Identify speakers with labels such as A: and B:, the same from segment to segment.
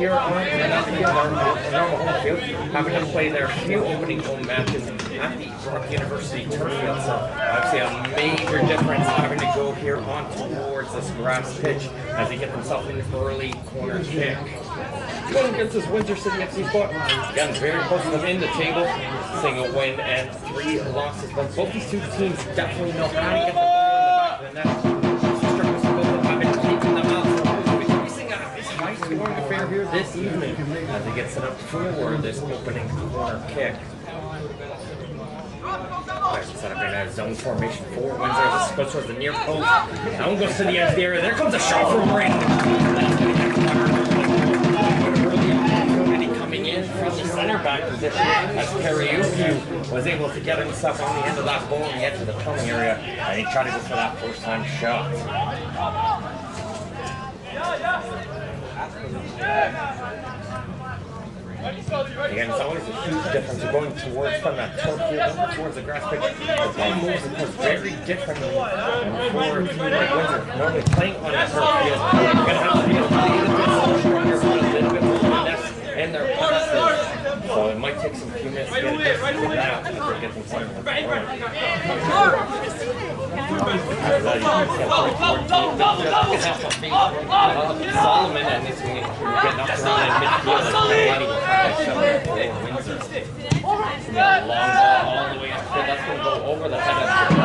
A: here on Roma home field, having to play their few opening home matches at the Roma University turf field. So obviously a major difference having to go here on towards this grass pitch as they get themselves an early corner kick. Going against this Windsor City FC squad, again very close to them in the table, single win and 3 losses. But both these two teams definitely know how to get the ball in the back of the net. Going to fair here this evening as he gets set up for this opening corner kick. Set up in a zone formation for Windsor as it goes towards the near post. Now goes to the edge of the area. There comes a shot from Ring. Early opportunity coming in from the center back position as Kariuki was able to get himself on the end of that ball on the edge of the penalty area, and he tried to go for that first time shot. Again, it's always a huge difference. You're going towards from that turf field towards the grass pitch. The ball moves, of course, very differently than for a team like Windsor. Normally playing on a turf field, you're going to have to be a little bit stronger, a little bit more finesse in their passes. So it might take some few minutes to get used to that as they're getting something Solomon and he's getting up around in midfield. Windsor. Long ball all the way up here. That's going to go over the head of the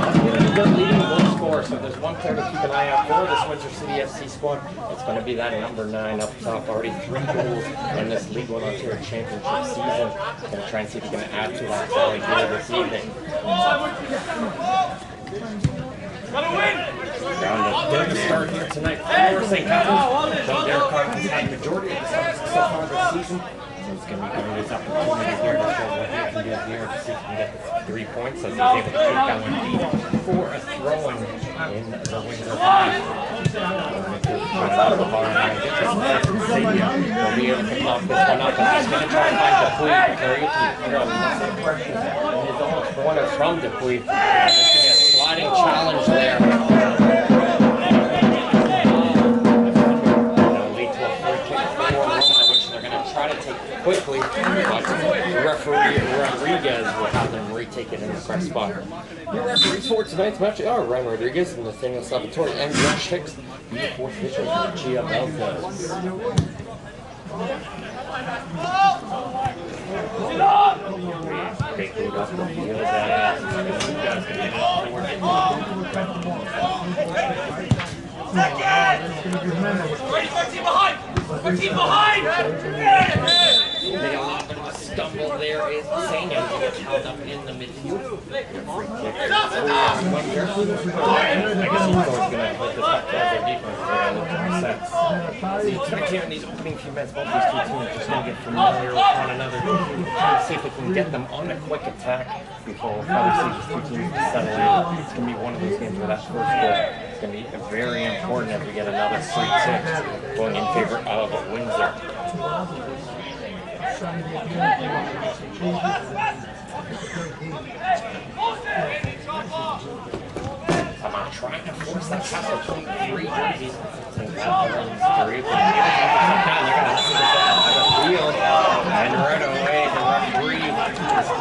A: That's going to be the leading goal scorer. So there's one player to keep an eye out for this Windsor City FC squad. It's going to be that number 9 up top. Already 3 goals in this League 1 Ontario Championship season. Going to try and see if he can add to that tally here this evening. Round of good start here tonight for St. Catharines. John Derek Carter's had the majority of the starts so far this season. So it's going to be giving this opportunity here to show what he can do here to see if he can get the 3 points as he's able to take that one deep for a throw-in in the Windsor half. Out of the bar and get this will be able to knock this one up. But he's going to try and find Dupuy. His own corner from Dupuy. There's going to be a sliding challenge there. Quickly, referee Rodriguez will have them retake it in the correct spot. Your referees for tonight's match are Ryan Rodriguez and Nathaniel Salvatore and Josh Hicks. The fourth pitcher for Gia Belfast. Big lead off the field ready for team behind! Team behind! They a lot bit of a stumble there is Sanya to get held up in the midfield. Free kick. I guess he's going to put this up as their defense for tonight here in these opening few minutes, both these two teams just going to get familiar with one another, trying to see if they can get them on a quick attack before we'll probably see these two teams settle in. It's going to be one of those games where that first goal is going to be very important as we get another free kick going in favor of Windsor. Somehow trying to force that pass between 3 jerseys. St. Catharines, they're going to see this on the field. And right away, the referee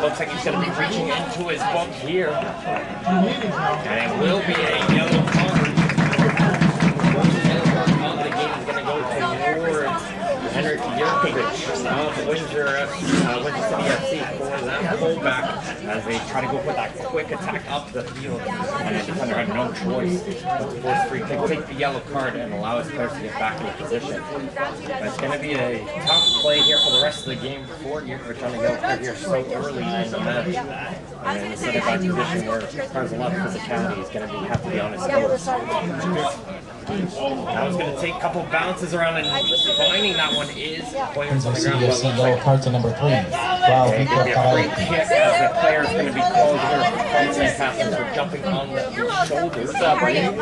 A: looks like he's going to be reaching into his book here. And it will be a yellow card. The yellow card on the game is going to go towards Henrik Jerkovic of Windsor City FC for that fullback as they try to go for that quick attack up the field. And the defender had no choice but to force free kick, take the yellow card, and allow his players to get back in position. But it's going to be a tough play here for the rest of the game for Jerkovic on the yellow card here so early in the match. And in the center back position where it requires a lot of physicality, he's going to have to be on his toes. That was going to take a couple bounces around, and finding that one is players on the ground.
B: Yellow card to number 3. Wow,
A: and it'll be a free kick as the player is going to be called here from St. Catharines for jumping on the shoulders. The Guardian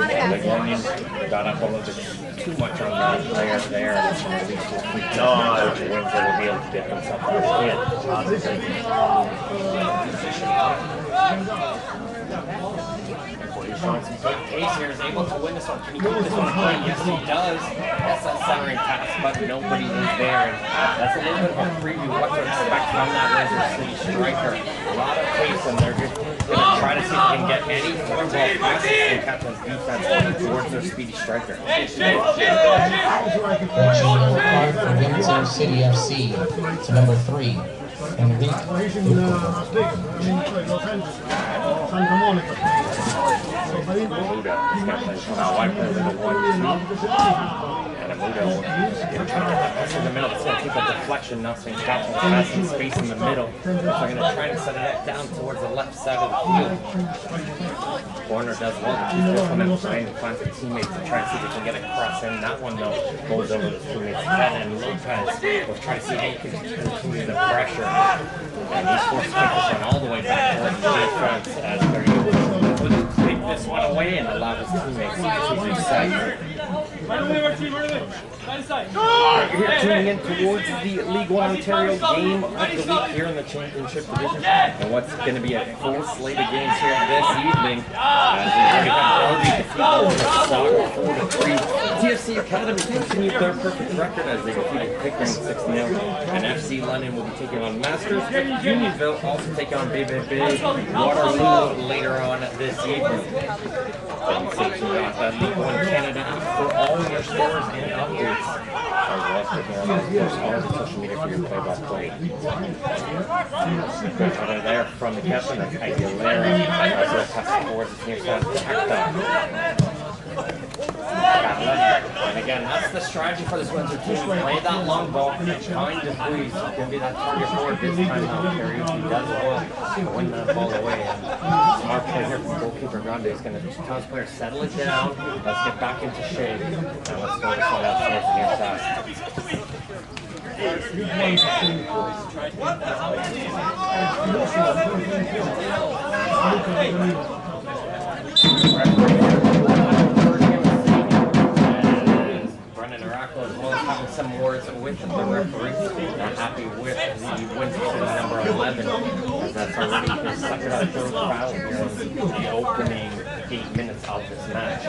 A: got up a little bit too much on the player there, and it's going to lead to a free kick. Windsor will be able to get themselves on the hit. He's showing some good pace here. Is able to win this one. Can he keep this one clean? Yes, he does. That's that centering pass, but nobody is there. And that's a little bit of a preview of what to expect from that Windsor City striker. A lot of pace, and they're just going to try to see if they can get any through ball passes from Captain's defense towards their speedy striker.
B: Card for Windsor City FC to number 3. Enrique.
A: And Amudo trying to get that pass in the middle. It's going to keep a deflection. Nothing. Captain has some space in the middle. So they're going to try to set it down towards the left side of the field. Corner does well. He's going to come in behind and find his teammates to try and see if they can get a cross in. That one, though, goes over his teammates' head. And Lopez will try to see how he can continue the pressure. And he's forced to take this one all the way back towards the defense as they're able to take this one away and allow his teammates to reset. Here tuning in towards the League One Ontario game of the week here in the Championship Division. And what's going to be a full slate of games here this evening. As we already got Derby defeated Mississauga 4-3. TFC Academy continued their perfect record as they defeated Pickering 6-0. And FC London will be taking on Masters. Unionville also taking on BBB Waterloo later on this evening. Sensation got that League One Canada for all your scores and updates. As well as taking on, of course, all the social media for your play-by-play. Good there from the captain, Aguilera, as well pass forward to near side to Hector. And again, that's the strategy for this Windsor team. Play that long ball, find the breeze. It's going to be that target forward this time now. Karaoke does well to win that ball away. And smart play here from goalkeeper Grande is going to tell his players, settle it down. Let's get back into shape. And let's throw this one out towards the near side. As well as having some words with the referee. Not happy with the Windsor number 11, as that's already his second or third foul here in the opening 8 minutes of this match.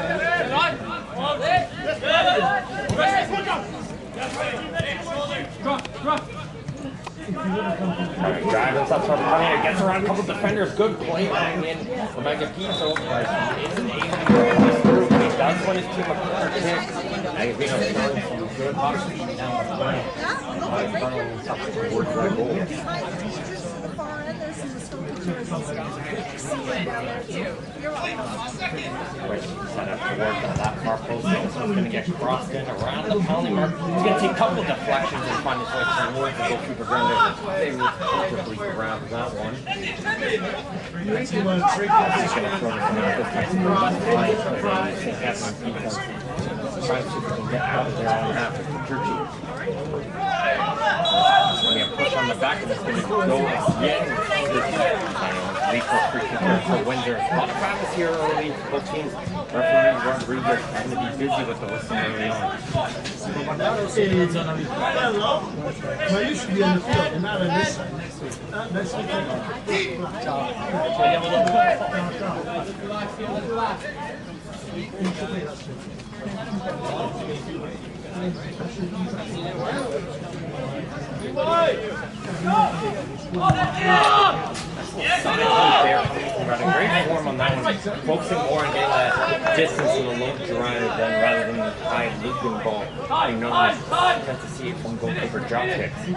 A: Alright, drive himself toward the corner, gets around a couple defenders, good play bang in Omega Pizzo, but he isn't able to get this through. He does win his team a corner kick. Agavino throwing some good boxing down the line, and funneling himself towards that goal. Which set up towards that far post, so he's going to get crossed in around the penalty mark. He's going to take a couple deflections and find his way towards the goalkeeper Grande. They will comfortably grab that one. He's going to throw this one out this time to the left line, so I think that's on defense. Try to see if we can get out of there on half of Turkey. It's going to be a push on the back, and it's going to go again. Lead for free kick here for Windsor. A lot of practice here early for both teams. Referee Rodriguez going to be busy with the whistle early on.
C: But you should be in the field and not on this side.
A: Great form on that one, focusing more on getting that distance to the low drive rather than the high looping ball. You know, tend to see it from goalkeeper drop kicks. And a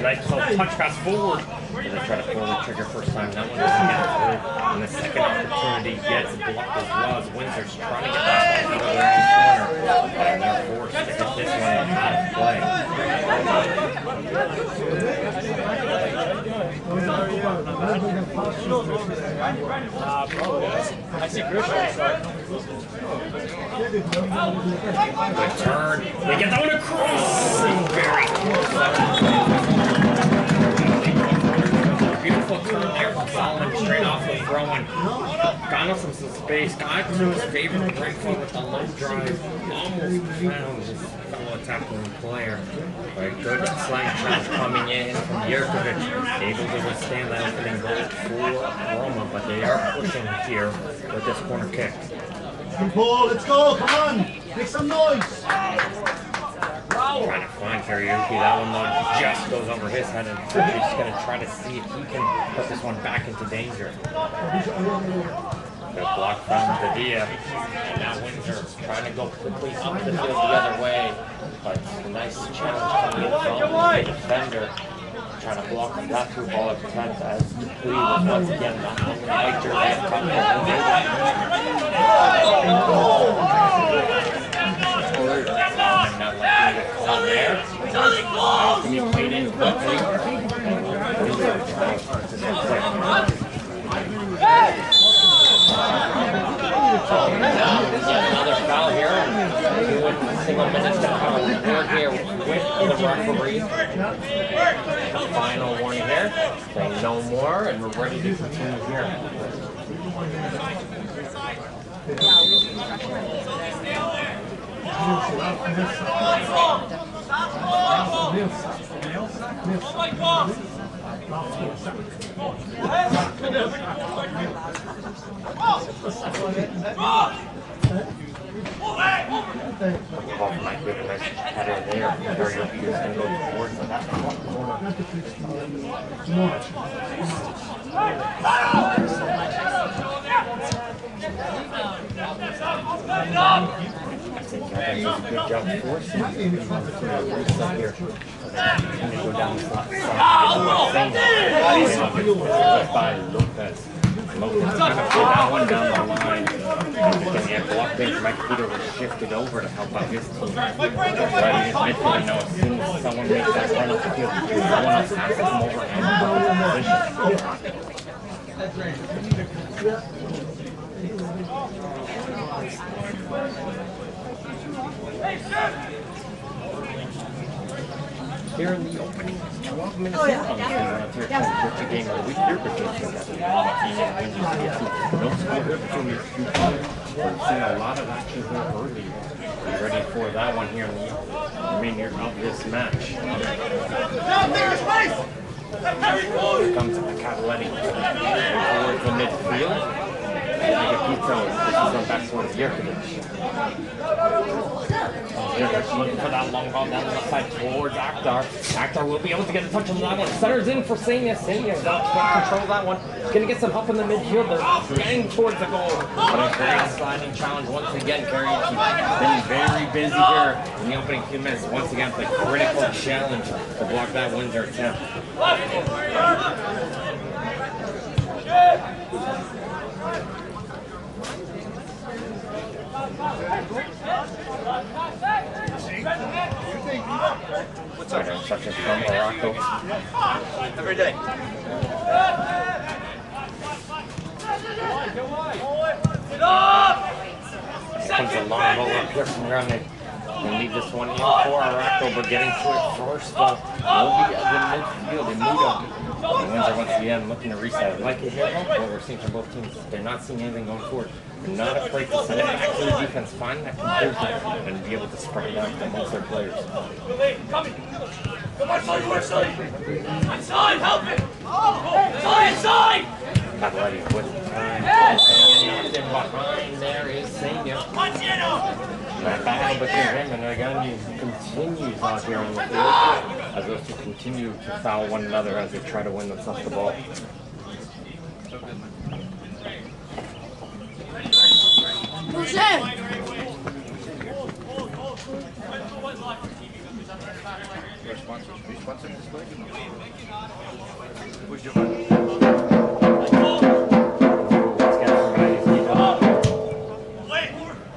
A: nice little touch pass forward. And they try to pull the trigger first time. That one doesn't get through. And the second opportunity gets blocked as well as Windsor's trying to get that ball out of their own corner. And they're forced to get this one out of play.
D: I see Christian.
A: Good turn. They get that one across. Very close. Beautiful turn there from Solomon, straight off the throw-in. Got him some space. Got to his favorite right foot with the low drive. Almost found his fellow attacking player. But a good slang challenge coming in from Jerkovic, able to withstand that opening goal for Roma, but they are pushing here with this corner kick.
C: Paul, let's go, come on, make some noise.
A: Trying to find karaoke. That one though just goes over his head, and he's going to try to see if he can put this one back into danger. The block from Badia, and now Windsor trying to go quickly up the field the other way, but a nice challenge coming in from the defender. Trying to block that through ball at attempt as Dupuis was once again not in the white jersey and coming there. Can you play it in quickly? Another foul here. Doing single minutes to power here with the referee. Final one here. Saying no more, and we're ready to continue here. Might be a nice header there. Karaoke is going to go towards that corner. That does a good job forcing here. Go down the side by Lopez. Lopez trying to pull that one down the line. And get blocked in. Mike Peter was shifted over to help out his team. Right in his midfield, you know, as soon as someone makes that run up the field, someone else has to come over and put here in the opening 12 minutes on the game of the week here between no score here between these two teams. We're seeing a lot of action here early. Be ready for that one here in the remainder of this match. Here comes Cavaletti towards the midfield. Agapito, this is on back towards Jerkovic. Jerkovic looking for that long ball down the left side towards Akhtar. Akhtar will be able to get a touch on that one. Centers in for Senia. Senia can't control that one. Going to get some help in the midfield. They're getting towards the goal. But a great sliding challenge once again. Karaoke been very busy here in the opening few minutes. Once again, the critical challenge to block that Windsor attempt. Such as from Morocco. Every day. Comes a long ball up here from Grande. They leave this one in for Morocco, but getting to it first will be at the midfield. And Windsor once again looking to reset. Like it here, what we're seeing from both teams, they're not seeing anything going forward. They're not afraid to send it back to the defense, find that composure, and be able to spread it out amongst their players.
D: Come on, side! Inside, help it! Inside!
A: Cavaletti with time. Nothing behind there is Senia. That battle between him and Agani continues out here on the field as those two continue to foul one another as they try to win themselves the ball.
D: Who's that?
E: Your sponsors? Who's sponsoring this play? Who's your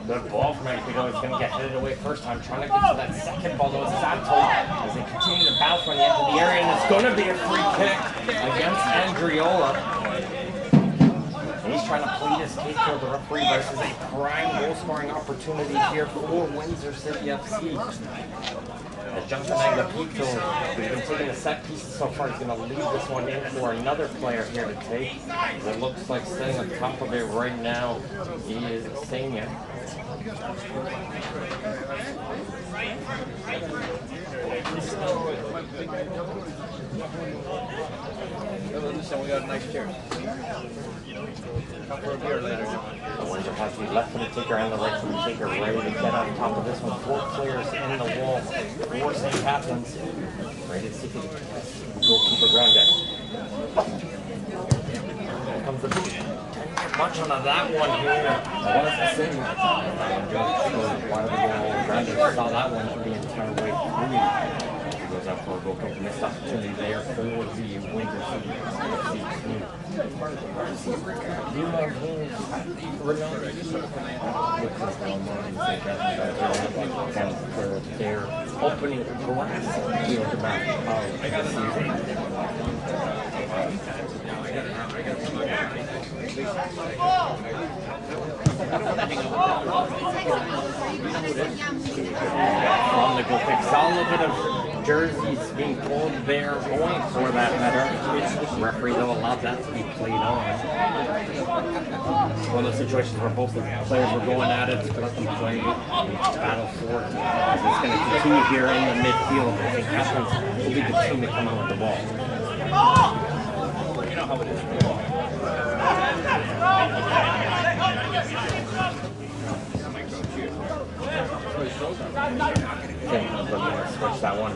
A: Good ball from Mexico. He's going to get headed away first time. Trying to get to that second ball, though. It's Santo as they continue to bounce from the end of the area, and it's going to be a free kick against Andriola. And he's trying to plead his case for the referee versus a prime goal-scoring opportunity here for Windsor City FC. Jonathan Agapito, who's been taking the set pieces so far, is going to leave this one in for another player here to take. It looks like sitting on top of it right now is Senia.
E: Listen, we got a nice chair. Come for a beer later, John.
A: The Windsor has the left footed taker and the right footed taker ready to get on top of this one. 4 players in the wall. 4 St. Catharines. Ready to see if the goalkeeper ground it. Here comes the boot. Much on that one here. What is the same? One of the goal grounders saw that one for the entire way through. Goes out for a goal kick. Missed opportunity there for the Windsor City team. They're opening glass field about from the goal kick. Solid bit of jerseys being pulled there, going for that header. The referee though allowed that to be played on. It's one of those situations where both the players were going at it to let them play battle for it. It's going to continue here in the midfield. I think Catharines will be the team to come out with the ball. You know how it is. Switch that one.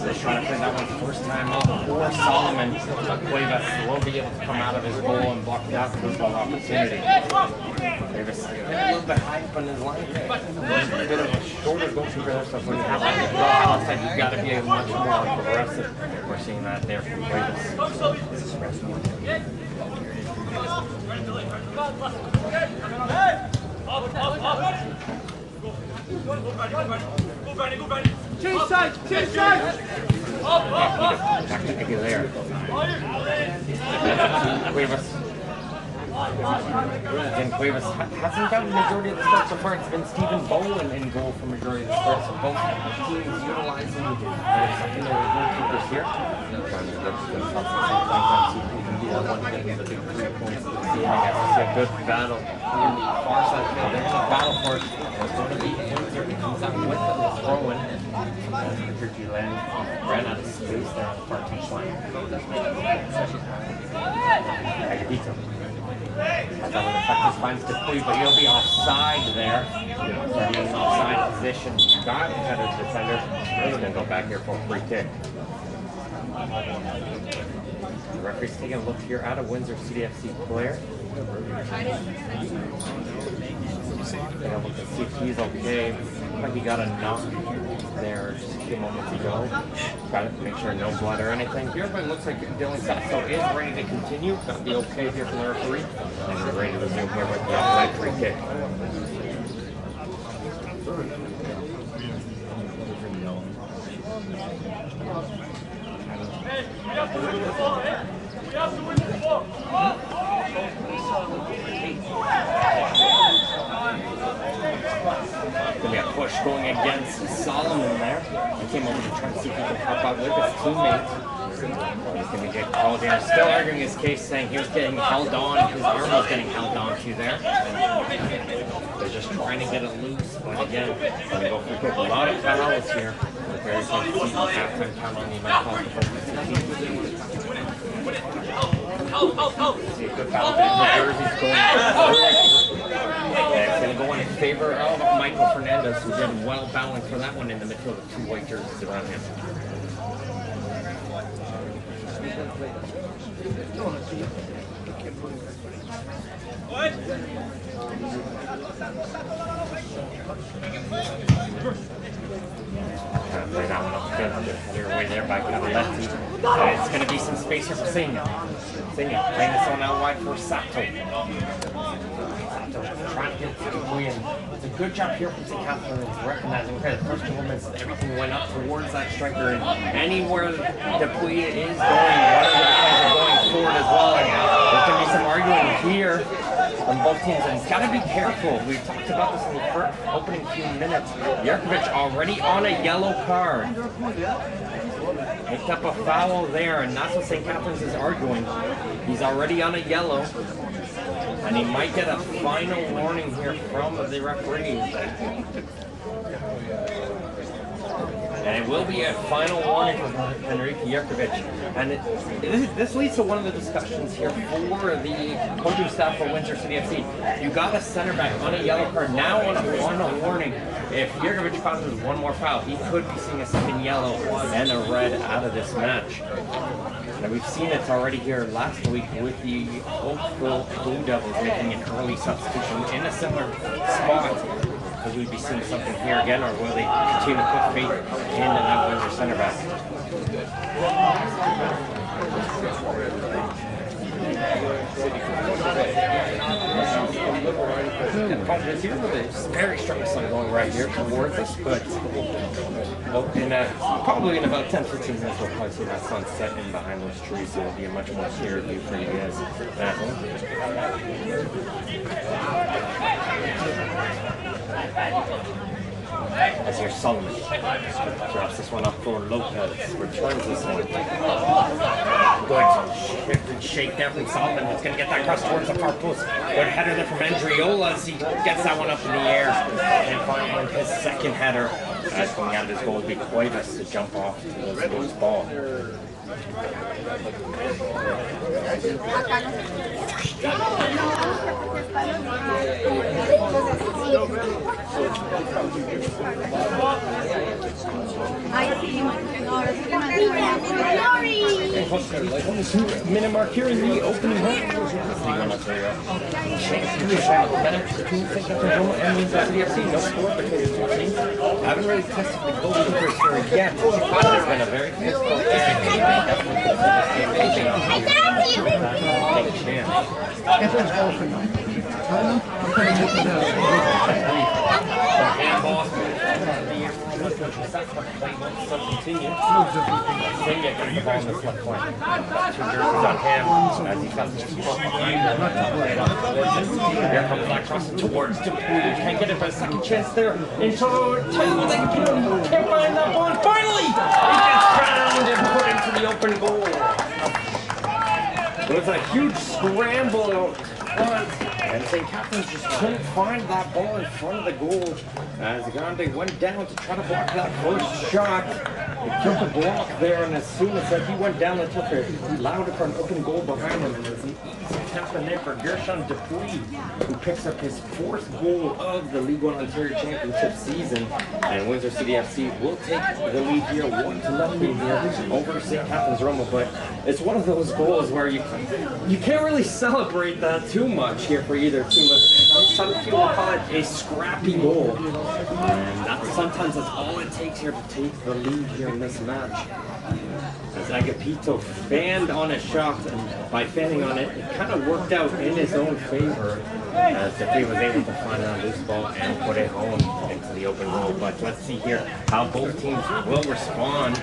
A: They're trying to play that one first time out for Solomon. Cuevas will be able to come out of his goal and block that football opportunity. Cuevas a little bit high up on his line. A bit of a shorter goalkeeper there, so when you have that outside, you've got to be much more aggressive. We're seeing that there from Cuevas.
D: Change side! Change side!
A: Tactic there. Cuevas. Again, Cuevas hasn't gotten the majority of the starts so far. It's been Stephen Bowen in goal for majority of the starts. So both teams utilizing their secondary goalkeepers here. Trying to get the sometimes see if we can do that one getting the big 3 points. See a good battle in the far side field. There's a battle for it. It's going to be Windsor. It comes out with the throw-in. Richard Gillen ran out of space there on the far touchline. Agadito. That would affect his finds to Cleve, but he'll be offside there. He's offside position. Got ahead of the defender. He's going to go back here for a free kick. The referee's taking a look here at a Windsor CDFC player. Take a look to see if he's okay. Looks like he got a knock there just a few moments ago. Got to make sure no blood or anything here, but it looks like Dylan Sasso is ready to continue. Got the okay here from the referee. And we're ready to resume here with the offside free kick.
D: We have to win the ball, eh? We have to win the ball.
A: Gonna be a push going against Solomon there. He came over to try to see if he can help out with his teammate. He's gonna get called in. Still arguing his case, saying he was getting held on, his arm was getting held on to there. They're just trying to get it loose, but again, gonna go for a kick. A lot of fouls here. Very good halftime count on the amount of see a good foul. The jersey's going it's going to go in favor of Michael Fernandez, who did well balanced for that one in the midfield with 2 white jerseys around him.
D: What?
A: Play that one upfield, header away there by Cavaletti. It's going to be some space here for Senior. Senior playing this one out wide for Sato. Sato trying to get to Dupuy, and it's a good job here from St. Catharines recognizing the first moments everything went up towards that striker, and anywhere Dupuy is going, one of the guys are going forward as well. And there's going to be some arguing here on both teams, and it's got to be careful. We've talked about this in the first opening few minutes. Yerkovich already on a yellow card. Picked up a foul there, and that's what St. Catharines is arguing. He's already on a yellow. And he might get a final warning here from the referee. And it will be a final warning for Enrique Jerkovic. And this leads to one of the discussions here for the coaching staff for Windsor City FC. You got a center back on a yellow card, now on a warning. If Jerkovic causes one more foul, he could be seeing a second yellow and a red out of this match. And we've seen it already here last week with the Oakville Blue Devils making an early substitution in a similar spot. Will we be seeing something here again, or will they continue to put faith in that Windsor center back? Even though there's very strong sun going right here towards us, but probably in about 10-15 minutes we'll probably see that sun set in behind those trees, so it'll be a much more clear view for you guys at home. As here's Solomon. Drops this one up for Lopez. Returns this one. Good shift and shake down from Solomon. It's going to get that cross towards the far post. Good header there from Andriola as he gets that one up in the air. And finally his second header. As coming out of his goal, it'll be Cuevas to jump off to this ball. Minute mark here in the opening half. No score between the two teams. I haven't really tested the goalkeepers here yet. It's been a very physical continue. Senya gets the ball on this left flank. Two jerseys on him as he comes behind him. Here comes that cross towards Dupuy. Can't get it for a second chance there. Into can't find that ball. And finally, he gets found and put into the open goal. It was a huge scramble out front, and St. Catherine's just couldn't find that ball in front of the goal as Grande went down to try to block that first shot. He took a block there, and as soon as he went down, they took it louder for an open goal behind him, and it was an easy tap in there for Gershon Dupuy, who picks up his fourth goal of the League One Ontario Championship season. And Windsor City FC will take the lead here, 1-0 here over St. Catherine's Roma. But it's one of those goals where you can't really celebrate that too much here for either team. Some people call it a scrappy goal, and sometimes that's all it takes here to take the lead here in this match. As Agapito fanned on a shot, and by fanning on it, it kind of worked out in his own favor, as Dupuy was able to find a loose ball and put it home into the open goal. But let's see here how both teams will respond.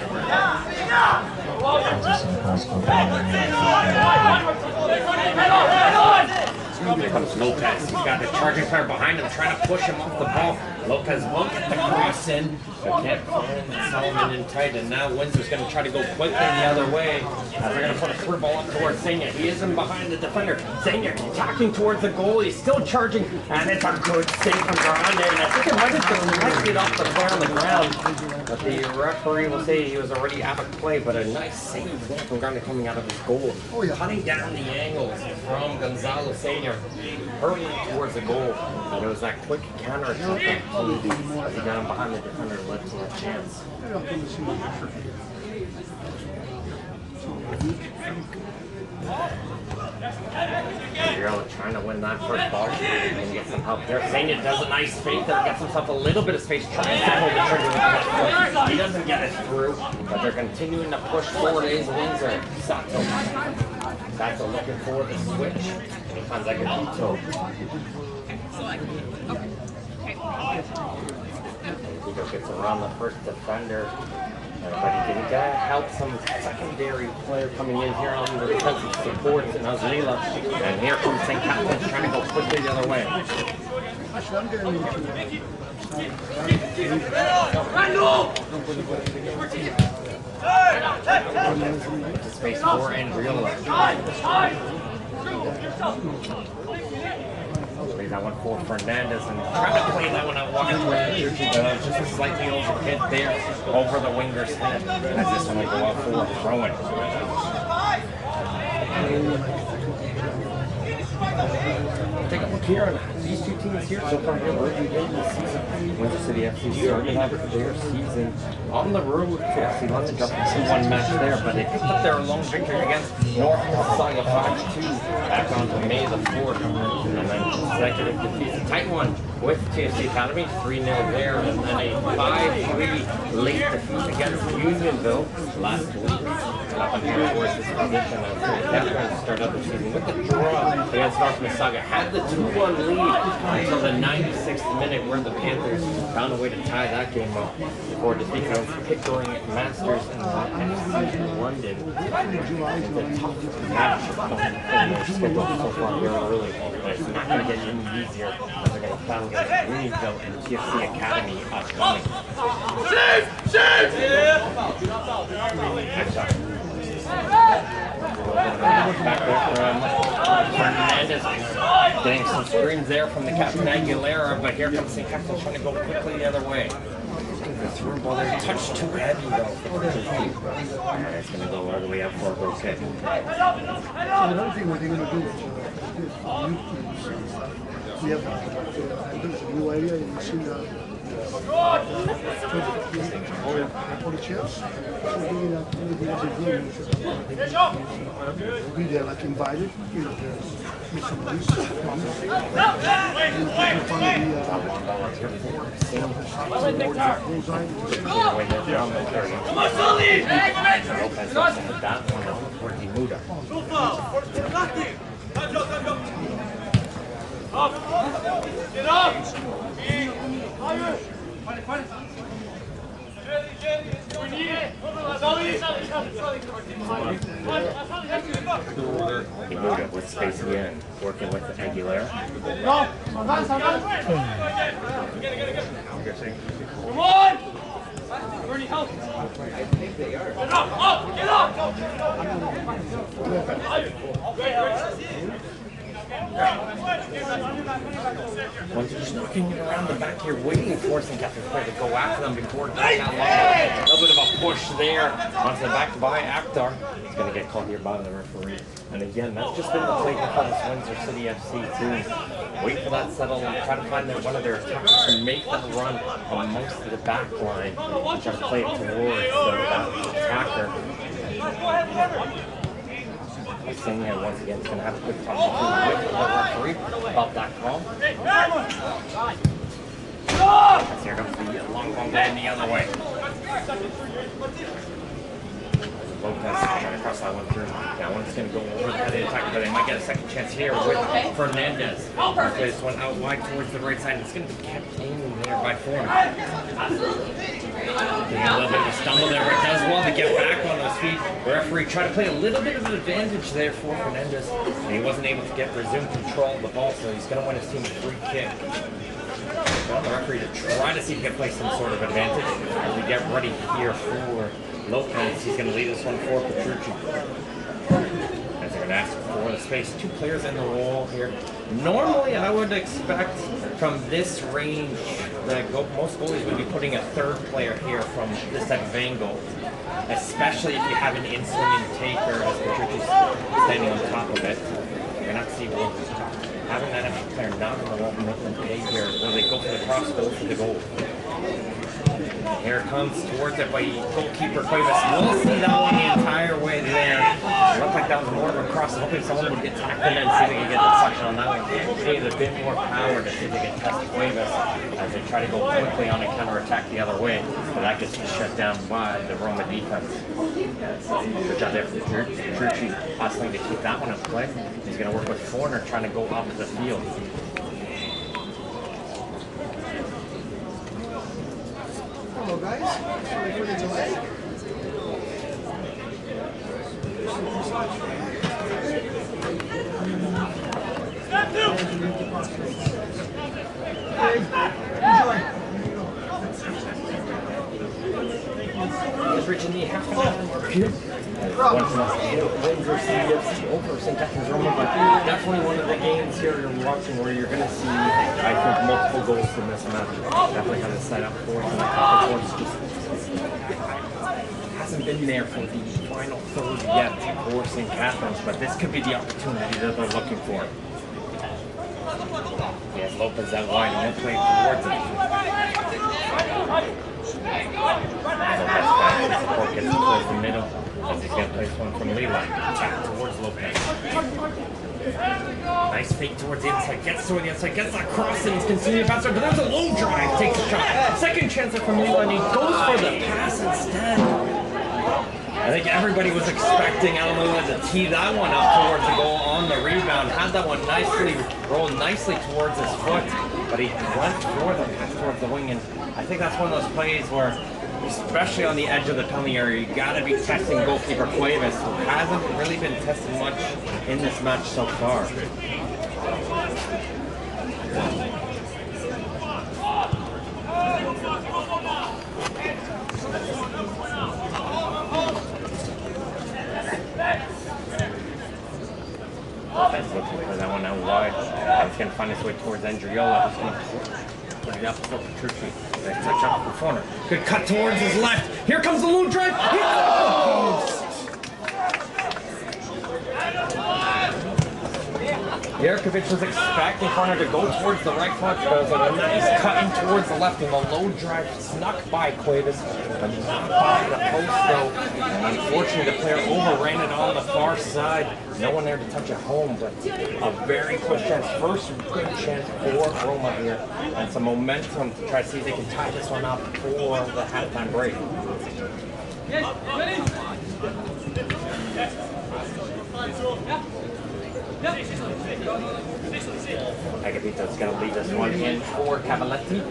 A: Here comes Lopez. He's got the charging player behind him, trying to push him off the ball. Lopez will get the cross in, but can't find Solomon in tight. And now Windsor's going to try to go quickly the other way. As they're going to put a through ball up towards Senya. He is in behind the defender. Senya attacking towards the goal. He's still charging, and it's a good save from Grande. And I think it might have deflected off the player on the ground, but the referee will say he was already out of play. But a nice save there from Grande coming out of his goal, cutting down the angles from Gonzalo Senya, hurrying towards the goal. And it was that quick counter attack opportunity as he got him behind the defender and led to a chance. Andriola trying to win that first ball and get some help there. Senya does a nice fake there, gets himself a little bit of space, tries to pull the trigger with the left foot. He doesn't get it through, but they're continuing to push forward as Windsor. Sato looking for the switch. Here comes Agapito. Agapito gets around the first defender. But he didn't help some secondary player coming in here on the defensive support in Azrila. And here comes St. Catherine's trying to go quickly the other way. Space for Andriola. that one for Fernandez and trying to play that one out walking towards the Churchy, but just a slightly over hit there over the winger's head as this one will go out for a throw-in. Take a look here on these two teams here so far here early in the season. Windsor City FC started out their season on the road to FC London, just one match there, but they picked up their lone victory against North Mississauga 5-2 back on May the 4th, and then consecutive defeats. A tight one with TFC Academy, 3-0 there, and then a 5-3 late defeat against Unionville last week. Up here towards this position as Catherine started out the season with the draw against North Mississauga. Had the 2-1 lead until the 96th minute where the Panthers found a way to tie that game up before defeating Pickering Masters in FC London. It's a tough match in their schedule so far here early, but it's not going to get any easier as they're going to battle against Unionville and TFC Academy upcoming. Back there from Fernandez, getting some screens there from the Captain Aguilera, but here comes St. Captain trying to go quickly the other way. The through ball there, touch too heavy though for the team. And it's going to go all the way up for a goal kick.
C: So another thing what they're going to do is we have there's a new area and you see all the chairs. We'll be there like invited. You know, there's some police
A: He moved up with space again, working with Aguilera.
D: Come on! Bernie, help! Get up! Get up!
A: Once you're just knocking it around the back here, waiting for St. Catherine's player to go after them before it gets that long. A little bit of a push there onto the back by Akhtar. It's going to get called here by the referee. And again, that's just been the play for this Windsor City FC team. Wait for that settle and try to find one of their attackers to make them run amongst the back line and try to play it towards that attacker. Senior once again is going to have a quick talk with the referee about that call. As here comes the long ball down the other way. Lopez trying to cross that one through. That one's going to go over the head of the attacker, but they might get a second chance here with Fernandez. This one out wide towards the right side. It's going to be kept in there by Form. Getting a little bit of a stumble there, but does well to get back on those feet. The referee tried to play a little bit of an advantage there for Fernandez, and he wasn't able to get resumed control of the ball, so he's going to win his team a free kick. Well, the referee to try to see if he can play some sort of advantage as we get ready here for Lopez. He's going to lead this one for Petrucci. As they're going to ask for the space. Two players in the role here. Normally, I would expect from this range that most goalies would be putting a third player here from this type of angle, especially if you have an in-swinging taker as Petrucci's standing on top of it. You're going to have to see having that extra player not going to make them pay here when they go for the cross, go for the goal. Here it comes towards it by goalkeeper Cuevas. We'll see that one the entire way there. It looked like that was more of a cross, hoping someone would get tacked and then see if they can get the suction on that one. They need a bit more power to see if they can test Cuevas as they try to go quickly on a counter-attack the other way. But that gets shut down by the Roma defense. Good job there from Petrucci, hustling to keep that one in play. He's going to work with Forner trying to go up the field.
C: Hello guys, sorry for the delay.
A: He's reaching the half an hour mark here Once Windsor CFC over St. Catherine's Roma, but definitely one of the games here you're watching where you're going to see, I think, multiple goals in this match. Definitely kind of set up for it, and the Catholic just hasn't been there for the final third yet for St. Catherine's, but this could be the opportunity that they're looking for. Yes, Lopez out wide and he'll play towards him. Support gets towards the middle as he's going to place one from Leland. Back towards Lopez. Nice fake towards the inside. Gets toward the inside. Gets that cross and he's continuing faster. But there's a low drive. Takes a shot. Second chance from Leland. He goes for the pass instead. I think everybody was expecting L1O to tee that one up towards the goal on the rebound. Had that one nicely rolled nicely towards his foot, but he went for the pass towards the wing, and I think that's one of those plays where, especially on the edge of the penalty area, you got to be testing goalkeeper Cuevas, who hasn't really been tested much in this match so far. Lopez looking for that one out wide. And he's going to find his way towards Andriola. He's going to put it up for Petrucci. They touch up the corner. Good cut towards his left. Here comes the low drive. Jerkovic was expecting Corner to go towards the right foot. There was a nice cut in towards the left, and the low drive snuck by Cuevas, but not by the post though. And unfortunately, the player overran it on the far side. No one there to touch it home, but a very close chance. First good chance for Roma here, and some momentum to try to see if they can tie this one up for the halftime break. Agapito's going to lead this one in for Cavaletti.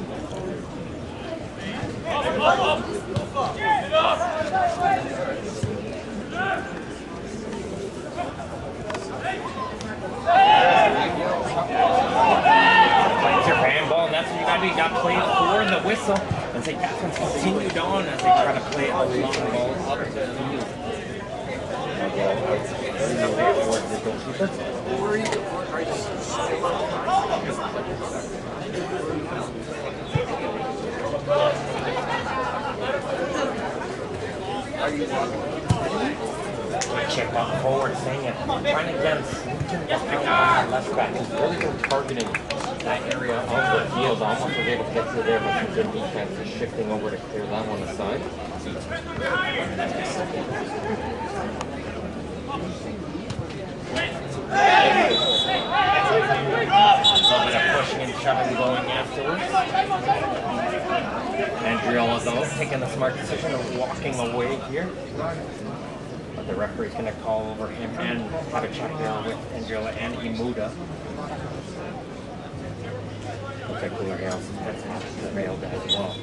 A: Plays your handball, and that's what you got to do. You got played for the whistle, and St. Catherine's continued on as they try to play a long ball up the field. Towards the goalkeeper. Check up forward, saying it. Trying to get sneaking behind left back. He's really been targeting that area of the field. Almost was able to get through there, but some good defense is shifting over to clear that one aside. A little bit of pushing and shoving going afterwards. Andriola though taking the smart decision of walking away here. But the referee's going to call over him and have a chat here with Andriola and Imuda. Looks like Cooler Gales has prevailed as well.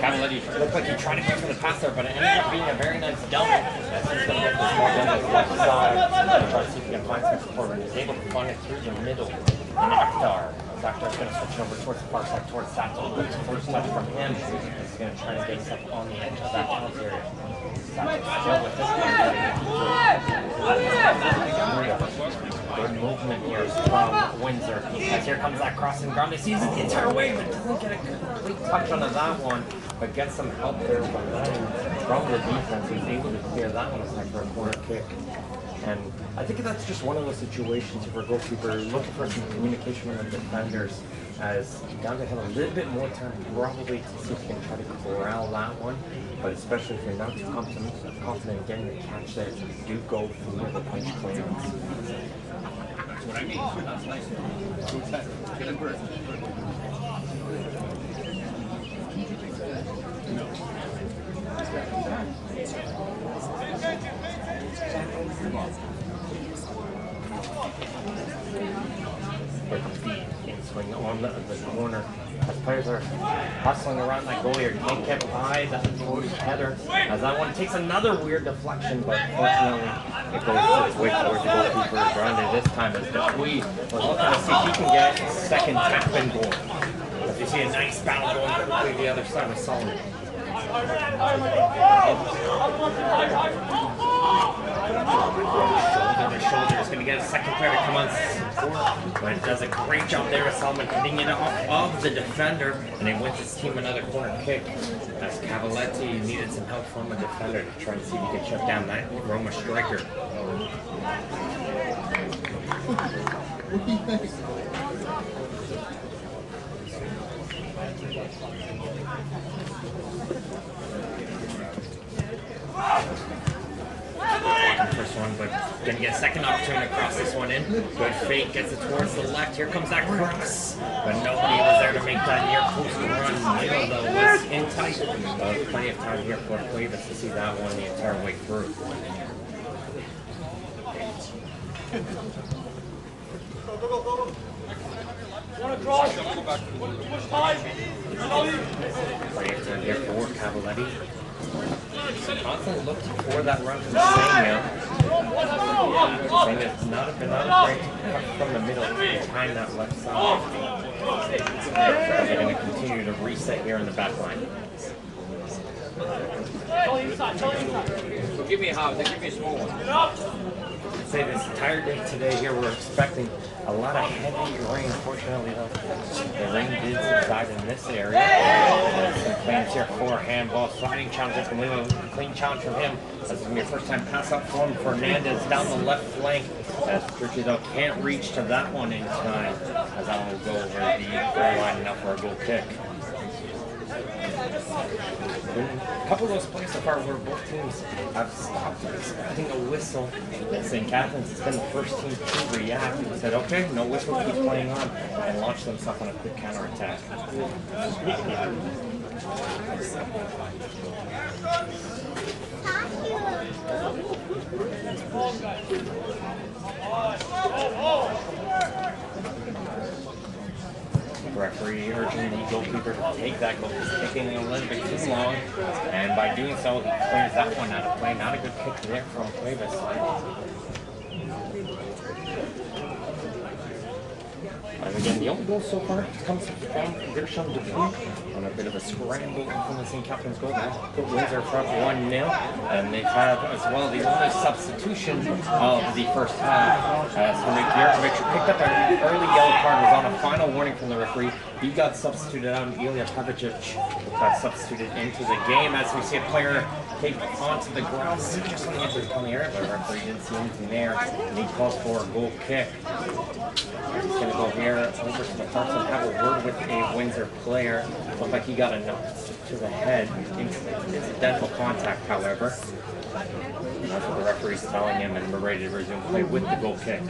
A: Cavaletti looked like he tried to go for the pass there, but it ended up being a very nice dump. As he's going to get this ball down the left side, and try to see if he can find some support, and he's able to find it through the middle. And Akhtar. Akhtar's going to switch over towards the far side, towards Sato. Good first touch from him. He's going to try to get himself on the edge of that penalty area. Sato still with this one. Good movement here from Windsor. As here comes that cross, and Grande sees it the entire way, but doesn't get a complete touch onto that one, but gets some help there from the defense. He's able to clear that one aside for a corner kick. And I think that's just one of those situations for a goalkeeper looking for some communication with the defenders, as Grande had a little bit more time probably to see if he can try to corral that one. But especially if you're not too confident in getting the catch there, do go for the punch clearance. That's what I mean. That's nice. Good work. But the in swing on the corner has players are hustling around that goalie or can't get by that forward header. As that one takes another weird deflection, but fortunately it goes its way towards the goalkeeper. Grande this time as Dupuis was looking to see if he can get a second tap and goal. As you see a nice battle going quickly the other side of Solomon. Shoulder is going to get a second player to come on support, but it does a great job there with Solomon hitting it off of the defender, and it wins his team another corner kick as Cavaletti needed some help from a defender to try and see if he could shut down that Roma striker.
C: What do you think?
A: First one, but gonna get a second opportunity to cross this one in. Good fake, gets it towards the left. Here comes that cross, but nobody was there to make that near post run. Leo though was in tight. Plenty of time here for Cuevas to see that one the entire way through. Plenty of time here for Cavaletti. Constantly looking for that run from Samuel. And it's not been great from the middle behind that left side. They're going to continue to reset here in the back line.
E: So give me a half, give me a small one.
A: I'd say this entire day today here we're expecting a lot of heavy rain. Fortunately though, the rain did subside in this area. Some claims here for handball. Sliding challenge, just going to leave a clean challenge from him. This is going to be a first time pass up for him. Fernandez down the left flank. As Richie though can't reach to that one in time. As that will go over the goal line enough for a goal kick. A couple of those plays so far where both teams have stopped expecting a whistle. At St. Catharines, it's been the first team to react and said, okay, no whistle, keep playing on, and launch themselves on a quick counterattack. The referee urging the goalkeeper to take that goal. He's kicking a little bit too long, and by doing so, he clears that one out of play. Not a good kick there from Cuevas. And again, the only goal so far comes from Gershon Dupuis on a bit of a scramble from the St. Catharines goal. Put Windsor front 1-0, and they've had as well the only substitution of the first half. Henrik Jerkovic picked up an early yellow card, was on a final warning from the referee. He got substituted out, and Ilya Pavicic got substituted into the game as we see a player take onto the grass just when he enters the area, but the referee didn't see anything there, and he calls for a goal kick. He's going to go here over to the front and have a word with a Windsor player. Looked like he got a knock to the head. Incidental contact, however. And that's what the referee's telling him, and we're ready to resume play with the goal kick.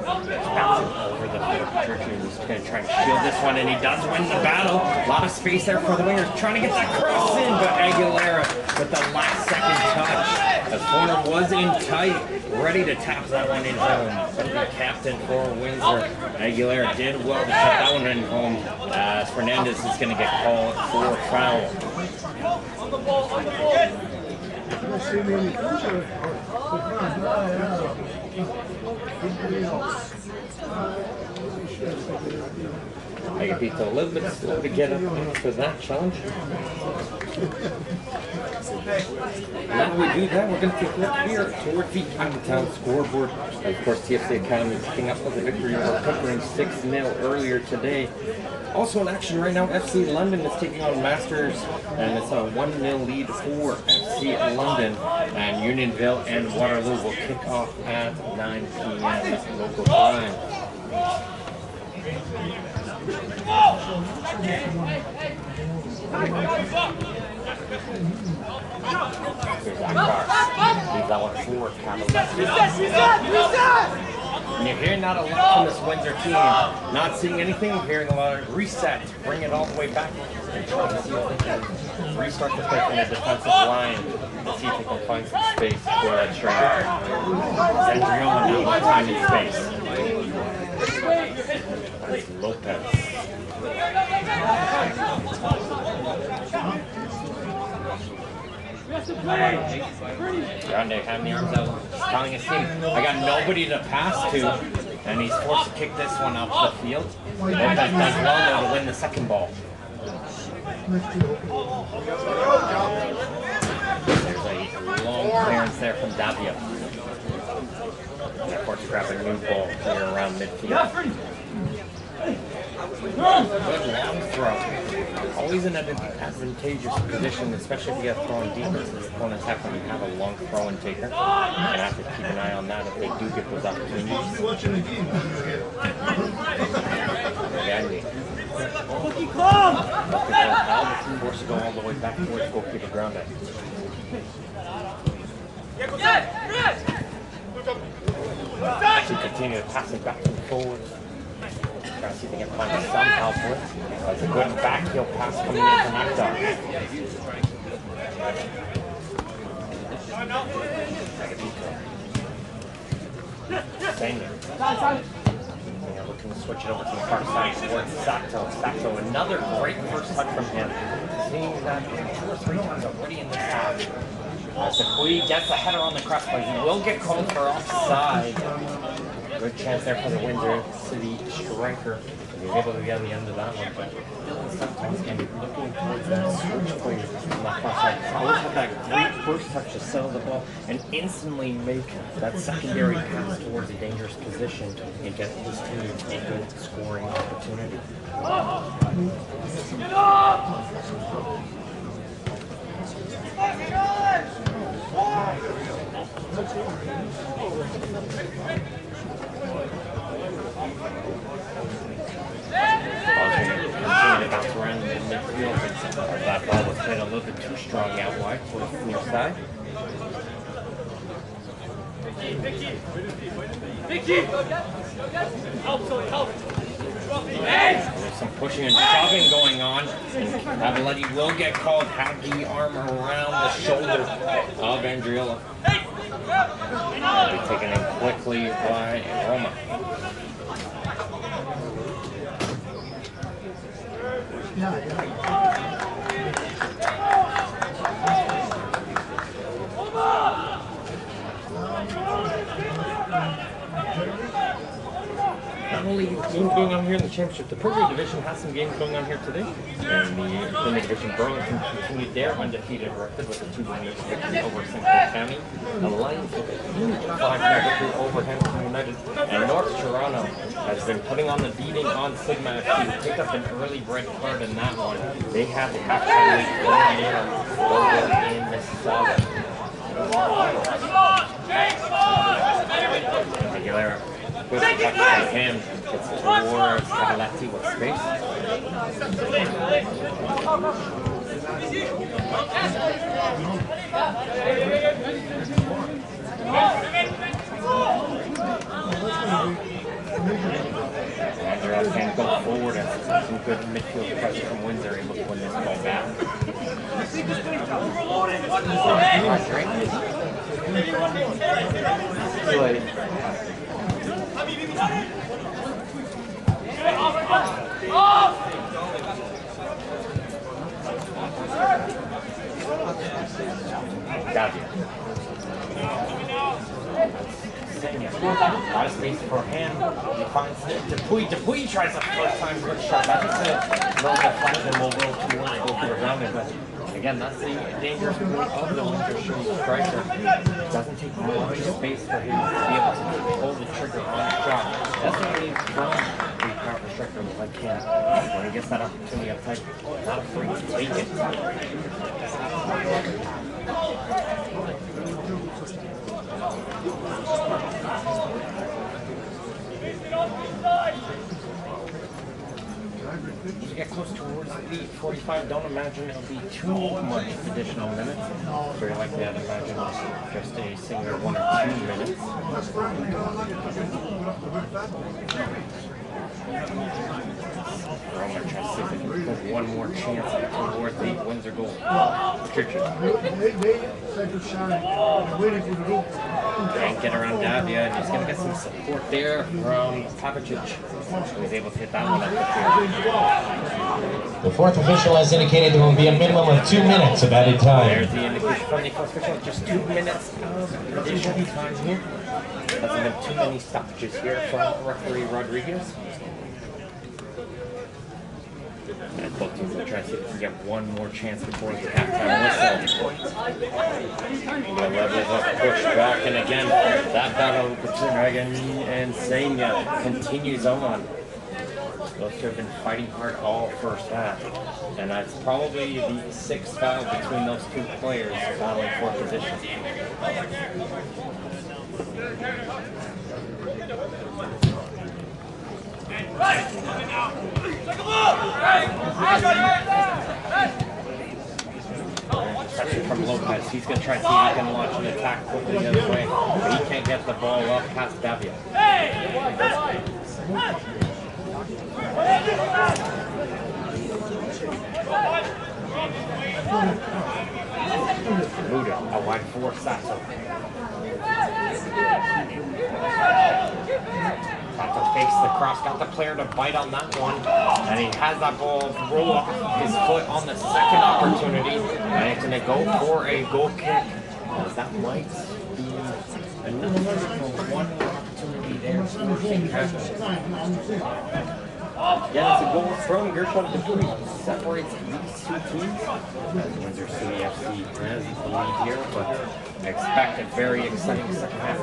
A: Bouncing over the field. Churchill is going to try and shield this one, and he does win the battle. A lot of space there for the wingers, trying to get that cross in, but Aguilera with the last second touch. The corner was in tight, ready to tap that one in home. But the captain for Windsor, Aguilera, did well to tap that one in home, as Fernandez is going to get called for foul. Agapito a little bit slow to get up for that challenge. Now we do that, we're going to take a look here toward the Town scoreboard. And of course, TFC Academy picking up with a victory over Pickering 6-0 earlier today. Also in action right now, FC London is taking on Masters, and it's a 1-0 lead for FC London. And Unionville and Waterloo will kick off at 9 p.m. local time. Here's Akbar. Leaves that one for Cavaletti. And you're hearing that a lot from this Windsor team. Not seeing anything, hearing a lot of reset, bring it all the way back, and trying to see if they can restart the play from the defensive line and see if they can find some space for that striker. Zendrioma now with time and space. That's Lopez. Grande having the arms out, telling his team, I got nobody to pass to, and he's forced to kick this one out to the field. Lopez does well though to win the second ball. There's a long clearance there from Davia. And of course, grab a new ball clear around midfield. Good long throw. Always in an advantageous position, especially if you get thrown deep into the opponent's half when you have a long throw and taker. You're going to have to keep an eye on that if they do get those opportunities. Forced to go all the way back towards goalkeeper ground. To continue to pass it back and forward. Trying to see if they can find some help with it. That's a good backheel pass coming in from Akdar. Same there. They're looking to switch it over to the far side towards Sato. Sato, another great first touch from him. Seeing that 2 or 3 times already in this half. As Dupuy gets a header on the cross, but he will get called for offside. Good chance there for the Windsor City striker. He's able to get on the end of that one, but sometimes can be looking towards that switch play on that far side. Always have that great first touch to settle the ball and instantly make that secondary pass towards a dangerous position and get his team a good scoring opportunity. Continue to bounce around in the midfield. That ball was played a little bit too strong out wide towards the near side. There's some pushing and shoving going on, and Cavaletti will get called. Have the arm around the shoulder of Andriola. They'll be taken in quickly by Roma. Not only games going on here in the championship, the Premier Division has some games going on here today. And the Premier Division, Burlington continued their undefeated record with a 2-1 victory over St. Clair County. Alliance with a 5-0 victory over Hampton United. And North Toronto has been putting on the beating on Sigma FC to pick up an early red card in that one. They had the halftime lead over in Mississauga. Aguilera. Good touch from him. Gets towards Cavaletti with space. Andrew can go forward and some good midfield pressure from Windsor, able to win this ball back. Davia. Out of space for him. He finds Dupuy. Dupuy tries a first-time good shot. That's just a little deflection. We'll go around it, but again, that's the dangerous point of the Windsor striker. It doesn't take much space for him to be able to pull the trigger on the shot. That's what he needs from a powerful striker like him. When he gets that opportunity up tight, not afraid to take it. As you get close towards the beat 45. Don't imagine it'll be too much additional minutes. Very likely I'd imagine just a single 1 or 2 minutes. Roma tries to see if they can put one more chance towards the Windsor goal. Can't get around Davia, and he's going to get some support there from Pavicic. He's able to hit that one up
B: The fourth official has indicated there will be a minimum of 2 minutes of added time.
A: There's the indication from the fourth official, just 2 minutes of additional time here. Doesn't have too many stoppages here from referee Rodriguez. And both teams will try to see if they can get one more chance before the halftime whistle. The levels are pushed back, and again, that battle between Ragani and Senya continues on. Those two have been fighting hard all first half, and that's probably the 6th foul between those two players battling for position. Reception from Lopez. He's going to try to see if he can launch an attack quickly the other way, but he can't get the ball up past Davia. Buda, a wide four Sasso. Sato fakes the cross, got the player to bite on that one, and he has that ball roll off his foot on the second opportunity, and he's going to go for a goal kick. That might be another one opportunity there for King Castro. Yeah, it's a goal from Gershon Debris. Separates these two teams. Windsor City FC has the lead here, but I expect a very exciting second half to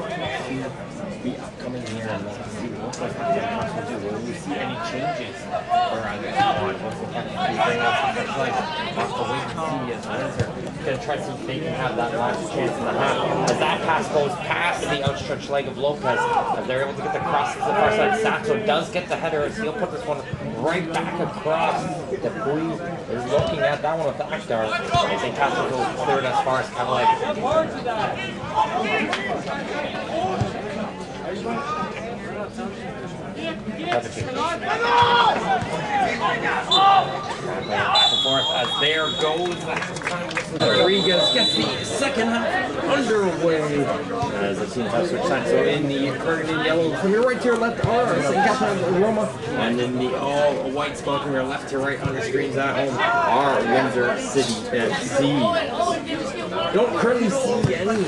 A: be upcoming here, and we'll see what the Captain do. Will we see any changes for either squad? What's the Captain bring up to the play? We'll have to wait and see as Windsor going to try to see if they can have that last chance in the half. As that pass goes past the outstretched leg of Lopez, as they're able to get the cross to the far side, Sato does get the header as he'll put this one right back across. Debris is looking at that one with the Akdar. I think Castro will clear it as far as Cadillac. Back and forth as there goes Rodriguez gets the second half underway as the team has switched sides. So in the curtain in yellow from your right to your left are St. Catherine Roma, and in the all white spot from your left to right on the screens at home are Windsor City FC. Don't currently see any.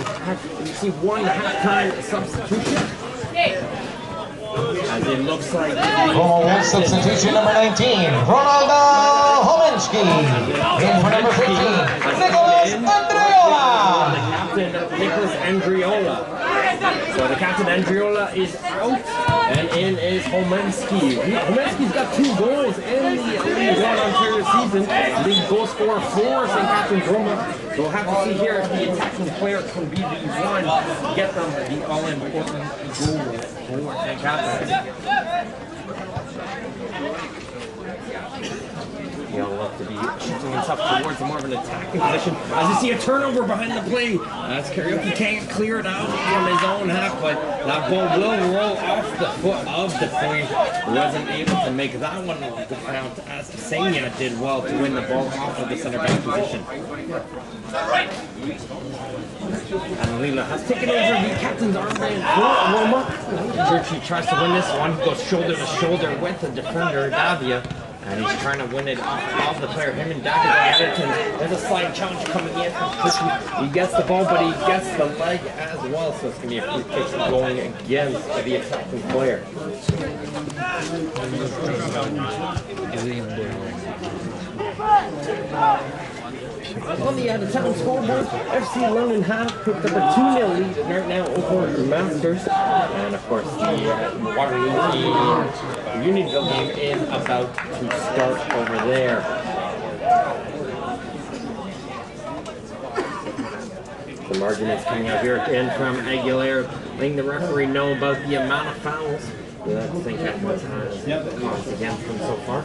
A: You see one halftime substitution. As it looks like
B: Roma substitution number 19, Ronaldo Homenski. In for number 15, Nicholas Andriola.
A: The captain, Nicholas Andriola. So the captain Andriola is out, and in is Homenski. Homenski's got 2 goals in the League 1 Ontario season. League goal scorer for St. Catharines Roma. So we'll have to see here if the attacking player can be the one to get them the all-important goal for St. Catharines. He'll look to be shifting himself towards more of an attacking position. As you see a turnover behind the play, as Karaoke can't clear it out from his own half, but that ball will roll off the foot of the point. Wasn't able to make that one count as Senya did well to win the ball off of the center back position. And Lila has taken over the captain's armband for Roma. Churchy tries to win this one. He goes shoulder to shoulder with the defender, Davia. And he's trying to win it off the player. Him and Davia at it. And there's a sliding challenge coming in from Churchy. He gets the ball, but he gets the leg as well. So it's going to be a free kick going against the attacking player. On the out-of-town scoreboard, FC London have picked up a 2-0 lead right now over Masters. And of course, the Waterloo Unionville game is about to start over there. Some arguments coming out here again from Aguilera, letting the referee know about the amount of fouls that St. Catharines has caused against them so far.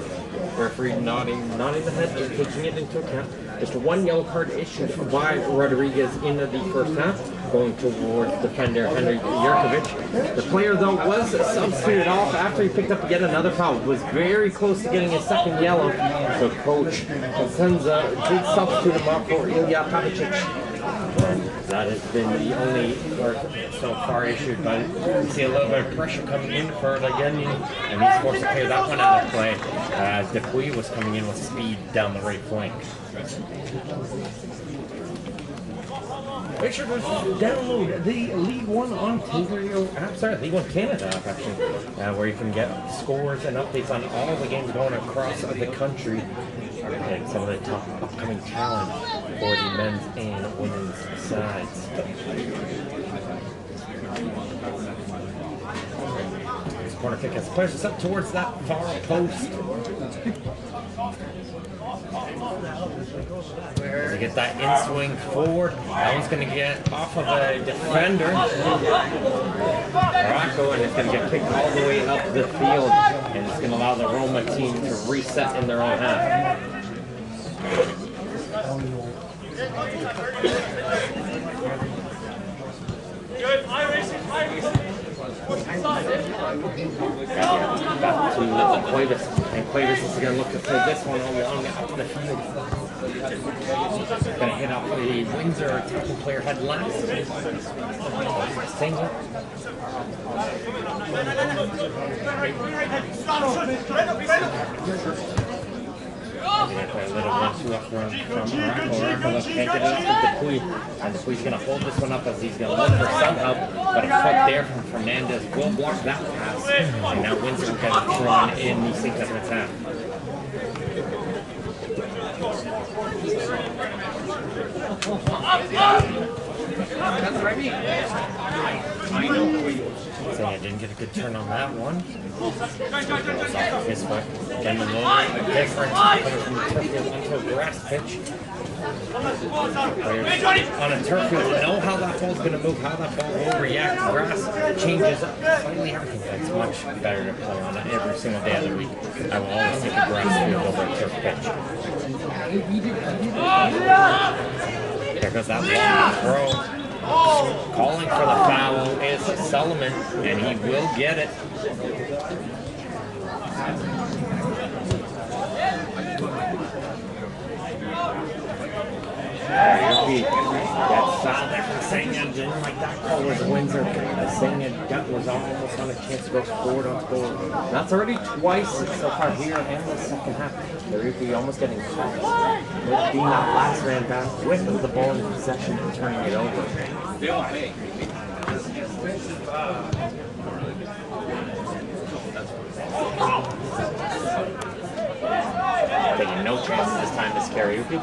A: Referee nodding the head, just taking it into account. Just one yellow card issued by Rodriguez in the first half, going towards defender Henry Yurkovich. The player, though, was substituted off after he picked up yet another foul. Was very close to getting his second yellow. So Coach Senza did substitute him off for Ilya Pavicic. That has been the only card so far issued, but you see a little bit of pressure coming in for Legenian, and he's forced to clear that one out of play as Dupuis was coming in with speed down the right flank. Make sure to download the League One Ontario app, sorry, League One Canada app actually, where you can get scores and updates on all the games going across the country and some of the top upcoming talent for the men's and women's sides. This corner kick as players up towards that far post. To get that in swing forward, that one's going to get off of a defender, Morocco, and it's going to get kicked all the way up the field, and it's going to allow the Roma team to reset in their own half. Back to Cuevas, and Cuevas is going to look to play this one along up the field. Going to hit off the Windsor attacking player had last. Single. A little 1-2 up from Morocco. Morocco can't get it up to Dupuis. And Dupuis going to hold this one up as he's going to look for some help. But a foot there from Fernandez will block that pass. And now Windsor will get thrown in the sink of attack. So I didn't get a good turn on that one. Goes off his foot. Again, a different coming from the turf field onto a grass pitch. Players on a turf field know how that ball's going to move, how that ball will react. Grass changes up slightly everything. That's much better to play on every single day of the week. I will always take a grass field over a turf pitch. There goes that long throw. Calling for the foul is Solomon, and he will get it. That's foul there from Senga. Didn't like that call was Windsor. Senga was almost on a chance to go forward on goal. That's already twice so far here in the second half. They're almost getting caught with being that last man back with the ball in possession and turning it over. Taking no chances this time is Karaoke.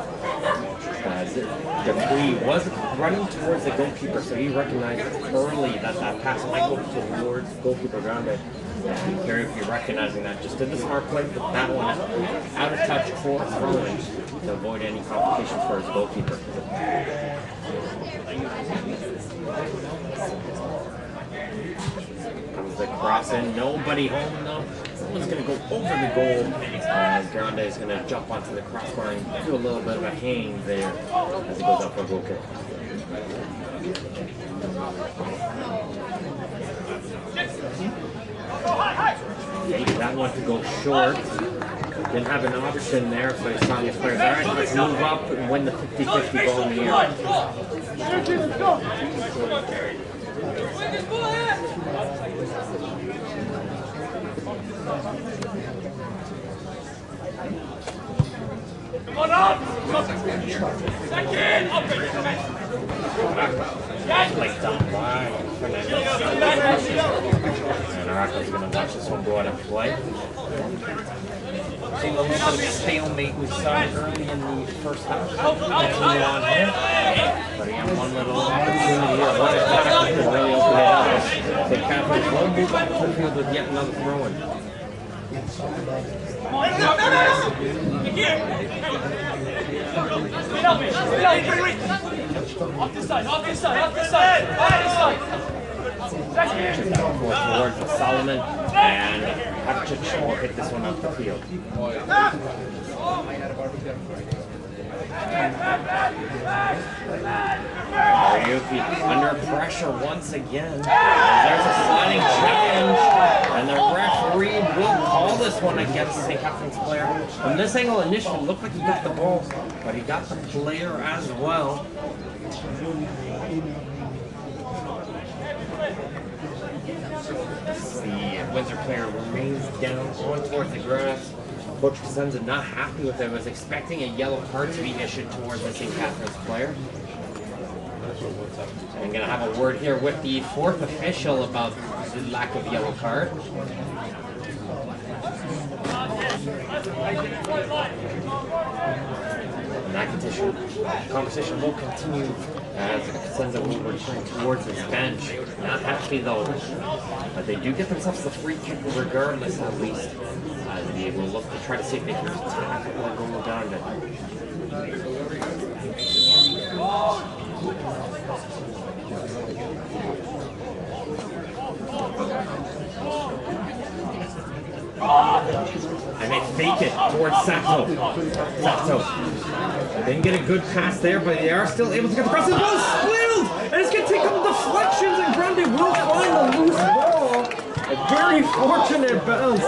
A: Dupuis was running towards the goalkeeper, so he recognized early that that pass might go towards goalkeeper Grande. Karaoke recognizing that just did the smart play, put that one out of touch for throwing to avoid any complications for his goalkeeper. Comes the cross in, nobody home though. Someone's going to go over the goal as Grande is going to jump onto the crossbar and do a little bit of a hang there as he goes up for a goal kick. Needed that one to go short. Didn't have an option there, so he's telling his players, all right, let's move up and win the 50-50 ball in the air.
D: Come on up! Second!
A: Like down wide. And Morocco's going to watch this one go out of play. Seeing a little bit of stalemate we saw early in the first half. Continue on here. But he had one little opportunity here. One attack that could really open it up. They captured one move up the field with yet another throw-in.
D: Off this side, off this side, off this side, off
A: Just down towards Solomon, and Havchich will hit this one off the field. Ariuki under pressure once again. There's a sliding challenge, and the referee will call this one against St. Catherine's player. From this angle, initially looked like he got the ball, but he got the player as well. The Windsor player remains down on towards the grass. Coach Cosenza not happy with it, was expecting a yellow card to be issued towards the St. Catherine's player. I'm going to have a word here with the fourth official about the lack of yellow card. And that conversation will continue as Cosenza will return towards his bench. Not happy though, but they do get themselves the free kick regardless, at least. They will look to try to see if they can attack or go down to and they fake it towards Sato. They didn't get a good pass there, but they are still able to get the cross. The ball spilled! And it's going to take up deflections, and Grande will find the loose ball. A very fortunate bounce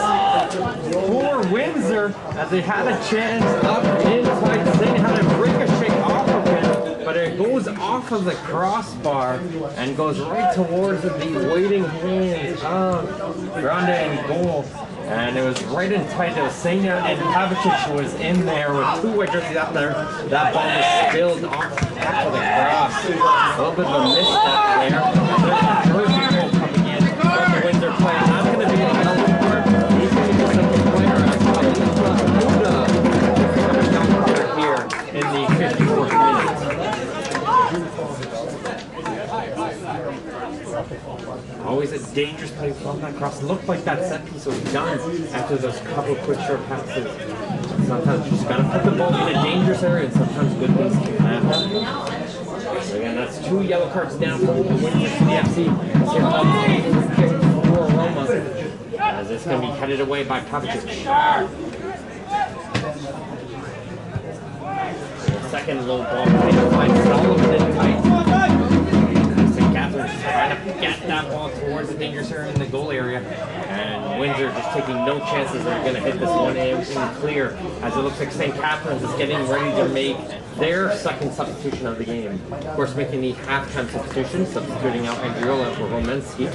A: for Windsor, as they had a chance up inside. They had a ricochet off of it, but it goes off of the crossbar and goes right towards the waiting hands of Grande and goal. And it was right in tight. It was Senya and Havchich was in there with two white jerseys out there. That ball was spilled off of the cross. A little bit of a misstep there. There's a jersey goal coming in from the Windsor player. That's going to be a yellow card. He's going to be the second player as well. Coming down here in the 54th minute. Always a dangerous play from that cross. Looked like that set piece was done after those couple quick short passes. Sometimes you just gotta put the ball in a dangerous area, and sometimes good things can happen. So again, that's two yellow cards down for Windsor CFC. Let's hear about kick for Roma, as it's gonna be headed away by Havchich. Second low ball played by Solomon in tight. Trying to get that ball towards the dangerous area in the goal area, and Windsor just taking no chances. They're going to hit this one in clear, as it looks like St. Catherine's is getting ready to make their second substitution of the game. Of course, making the halftime substitution, substituting out Andriola for Romensky.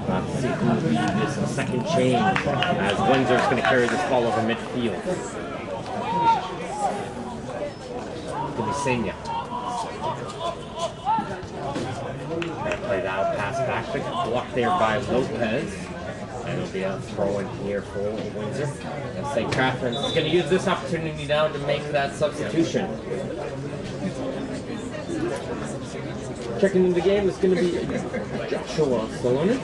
A: Let's see who will be this second change, as Windsor is going to carry this ball over midfield. It's going to be Senya. Played out, pass back, but blocked there by Lopez. And it'll be a throw in here for Windsor. And St. Catherine's is going to use this opportunity now to make that substitution. Checking in the game is going to be Joshua Solomon.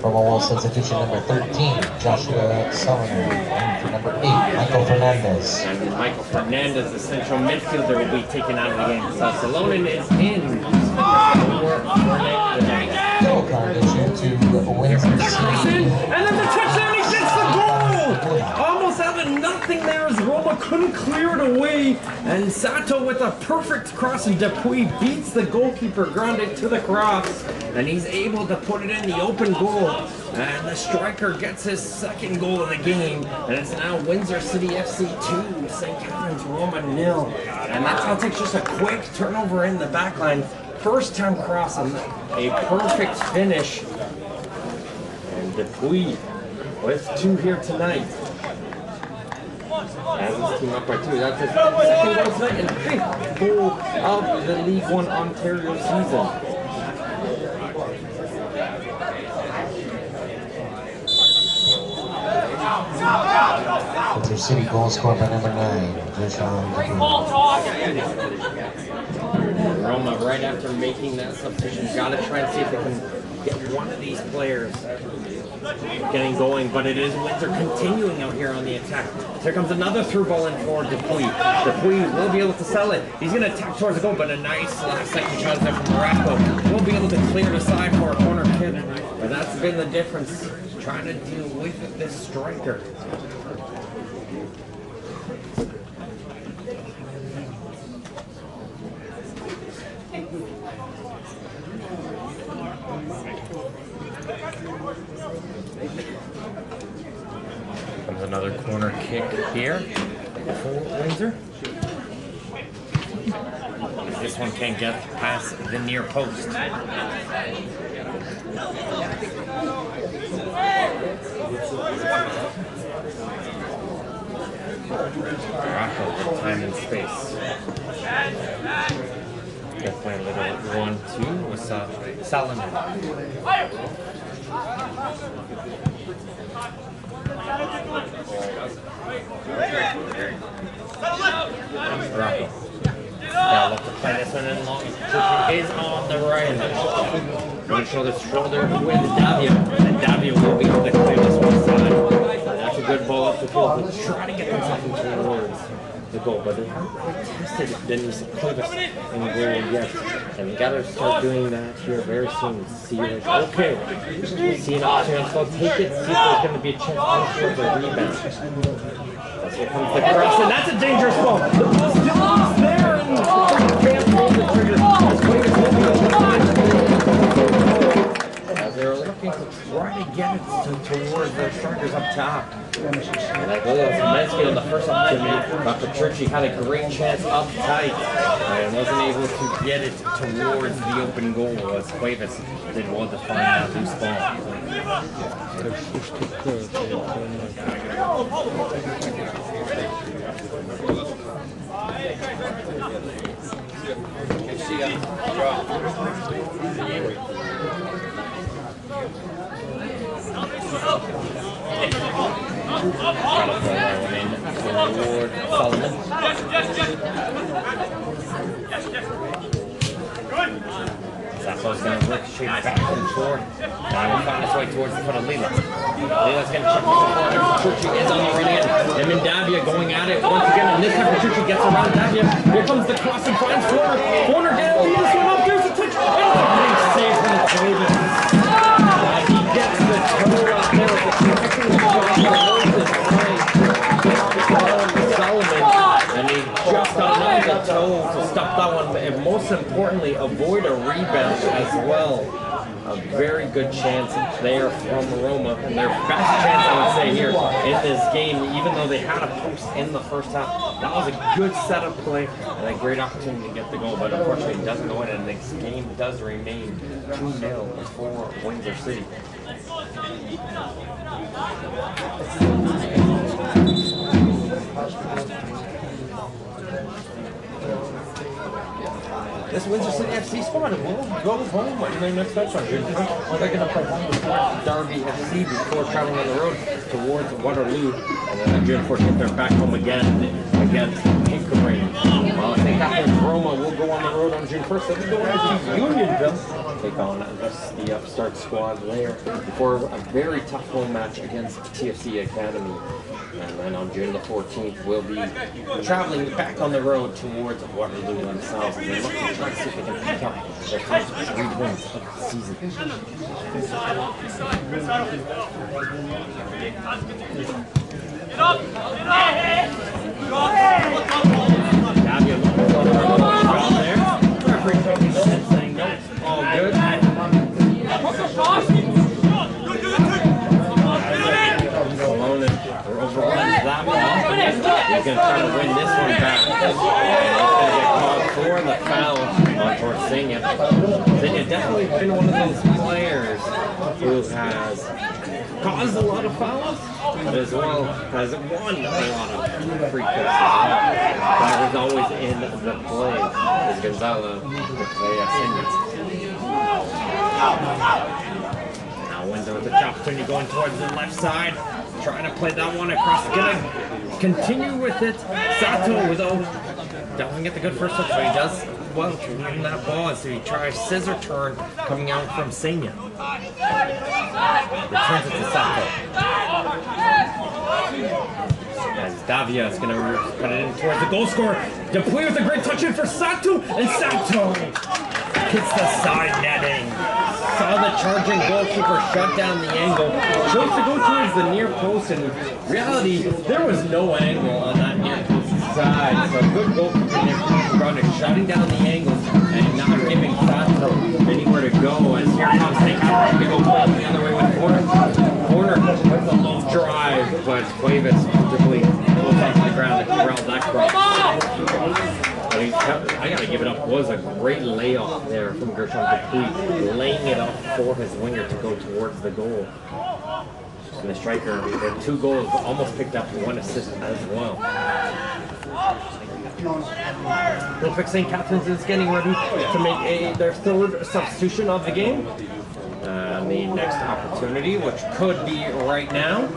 B: Roma substitution number 13, Joshua Solomon. And for number 8, Michael Fernandez.
A: And Michael Fernandez, the central midfielder, will be taken out of the game. So Solomon is in for Fernandez.
B: Yellow card issued to Windsor.
A: And then the touchdown, he gets the goal! Almost out of nothing there as Roma couldn't clear it away. And Sato with a perfect cross, and Dupuy beats the goalkeeper Grande to the cross. And he's able to put it in the open goal. And the striker gets his second goal of the game. And it's now Windsor City FC 2, St. Catherine's Roma 0. And that's how it takes just a quick turnover in the back line. First time cross and a perfect finish. And Dupuy with 2 here tonight. As his team up by 2. That's his second goal tonight and 5th goal of the League One Ontario season.
B: Windsor City goal scored by number 9,
A: Roma, right after making that substitution, got to try and see if they can get one of these players getting going, but it is Windsor continuing out here on the attack. Here comes another through ball in for Dupuy. Dupuy will be able to sell it. He's going to attack towards the goal, but a nice last second shot there from Morocco. Will be able to clear the side for a corner kick, but that's been the difference, trying to deal with this striker. Comes another corner kick here for Windsor. This one can't get past the near post. Morocco with time and space. Gonna play a little 1-2 with Salomon. Morocco. Now look to play this one in long. Turkey is on the right. One shoulder to shoulder with Davia. And Davia will be able to clear this one side. That's a good ball up the field. He'll try to get themselves towards the goal, but they haven't quite tested Dennis Clivis in the goal yet. And we gotta start doing that here very soon. See like, okay, see an opportunity, go take it, see if there's gonna be a chance for the rebound. Here comes the cross, and that's a dangerous ball. The ball still is there, and can't pull the trigger. They're looking to try to get it towards their strikers up top. And I believe it was Mensky on the first opportunity, but Petrucci had a great chance up tight and wasn't able to get it towards the open goal as Cuevas did well to find that loose ball. Zapo's going to ricochet back and forth. Now he'll find his way towards the foot of Lila. Lila's going to check the corner. Petrucci is on the run in. Him and Davia going at it once again. And this time Petrucci gets around Davia. Here comes the cross and finds Corner. Corner going to lead this one up. There's a touch. And a big save from the Cuevas. And he gets the toe out there with the connecting shot. Solomon. And he just got on the toe to stop that one, and most importantly, avoid a rebound as well. A very good chance there from Roma, and their best chance, I would say, here in this game, even though they had a post in the first half. That was a good setup play and a great opportunity to get the goal, but unfortunately it doesn't go in, and this game does remain 2-0 for Windsor City. This Windsor City FC squad will go home in their next match on June 1st. They're going to play home with Derby FC before traveling on the road towards Waterloo. And then on June 14th, they're back home again against Pinkerbrain. Well, I think after Roma will go on the road on June 1st. They'll be going to Unionville. Take on the upstart squad there before a very tough home match against TFC Academy. And then on June the 14th, we'll be traveling back on the road towards Waterloo themselves. And they're looking to try to see if they can pick up their first 3 wins of the season. Davia looking for the shot there. Referee taking notes, saying no, all good. Overruns that one. He's going to try to win this one back. And he's going to get called for the foul on towards Senya. Senya's definitely been one of those players who has caused a lot of fouls, but as well has won a lot of free kicks as well. That was always in the play as Gonzalo to play Senya. Now Windsor with the opportunity going towards the left side. Trying to play that one across. Gonna continue with it. Sato, though, doesn't get the good first touch, so he does well to win that ball as he tries scissor turn coming out from Senya. Returns it to Sato. As Davia is going to put it in towards the goal scorer. Dupuy with a great touch in for Sato, and Sato hits the side netting. Saw the charging goalkeeper shut down the angle. Chose to go towards the near post, and in reality, there was no angle on that near post side. So good goalkeeper there from shutting down the angles and not giving Sato anywhere to go. As here comes St. Catharines to go play the other way with corner. Corner with a low drive, but Cuevas typically goes onto the ground and corralled that cross. I gotta give it up. It was a great layoff there from Gershon Dupuy, laying it up for his winger to go towards the goal. And the striker, with 2 goals, almost picked up 1 assist as well. Real quick, St. Catharines is getting ready to make their 3rd substitution of the game. The next opportunity, which could be right now.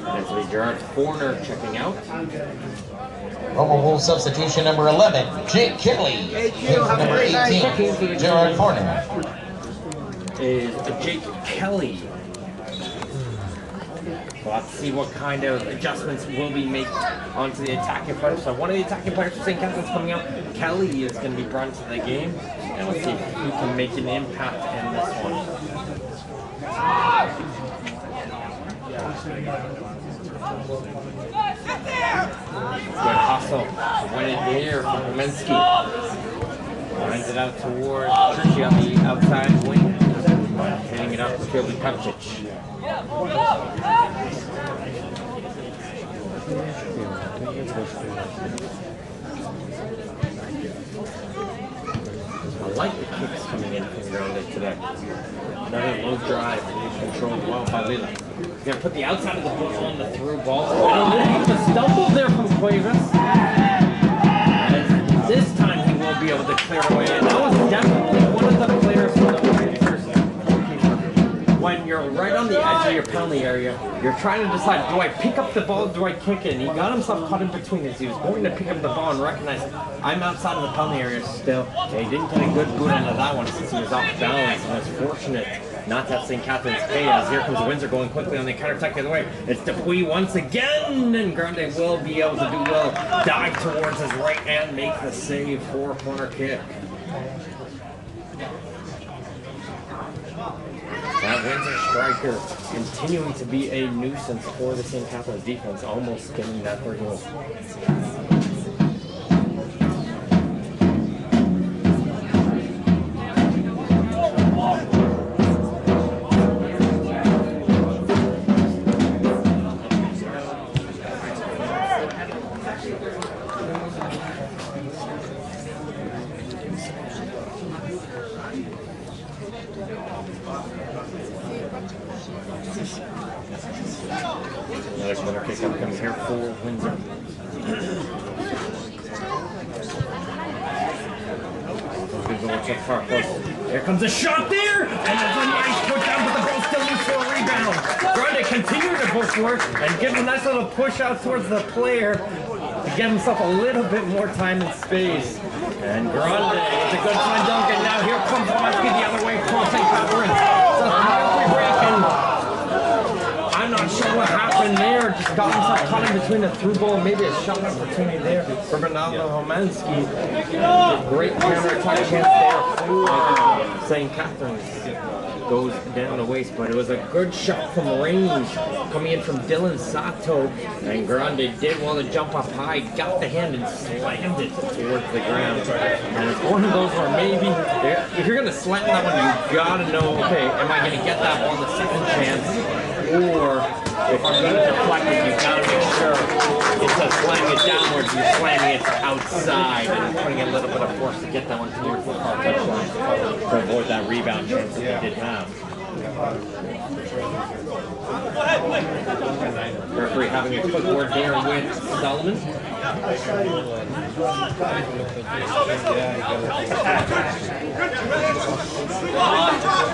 A: As we Gerard Forner checking out.
B: Roma will substitution number 11, Jake Kinley. Number 18, Gerard Forner.
A: Is Jake Kelly. So let's see what kind of adjustments will be made onto the attacking players. So one of the attacking players for St. Catharines coming out, Kelly, is going to be brought into the game. And let's see if he can make an impact in this one. Good hustle. Win it there from Kaminsky. Lines it out towards Trichy on the outside wing. Hitting it up to Philly Pevcic. I like the kicks coming in from Grande today. Another low drive, controlled well by Lila. He's going to put the outside of the ball on the through ball. And a little bit of a stumble there from Cuevas. And this time he will be able to clear away. And that was definitely one of the players from the Windsor. When you're right on the edge of your penalty area, you're trying to decide, do I pick up the ball, do I kick it? And he got himself caught in between as he was going to pick up the ball and recognize, I'm outside of the penalty area still. And he didn't get a good boot onto that one since he was off balance, and was fortunate not to have St. Catharines pay, as here comes Windsor going quickly on the counter-attack the other way. It's Dupuy once again, and Grande will be able to do well. Dive towards his right hand, make the save for a corner kick. That Windsor striker continuing to be a nuisance for the St. Catharines defense, almost getting that 3rd goal. Another corner kick up comes here for Windsor. Here comes a shot there, and there's a nice put down, but the ball still loose for a rebound. Grande continuing to push for it and gives a nice little push out towards the player to give himself a little bit more time and space. And Grande with a good time dunk, and now here comes Watsky the other way from St. Catharines. So it's break, and I'm not sure what happened there. Just got himself caught in between a through ball and maybe a shot opportunity there for Bernardo Homansky. Great counter-attack chance there for St. Catharines. Goes down the waist, but it was a good shot from range coming in from Dylan Sato, and Grande did well to jump up high, got the hand and slammed it towards the ground. And it's one of those where maybe if you're gonna slam that one, you gotta know, okay, am I gonna get that ball the second chance, or if I'm gonna deflect it, you gotta make sure instead of slamming it downwards, you're slamming it outside and putting a little bit of force to get that one to your football touchline to avoid that rebound chance that they did have. Referee having a quick word there with Solomon.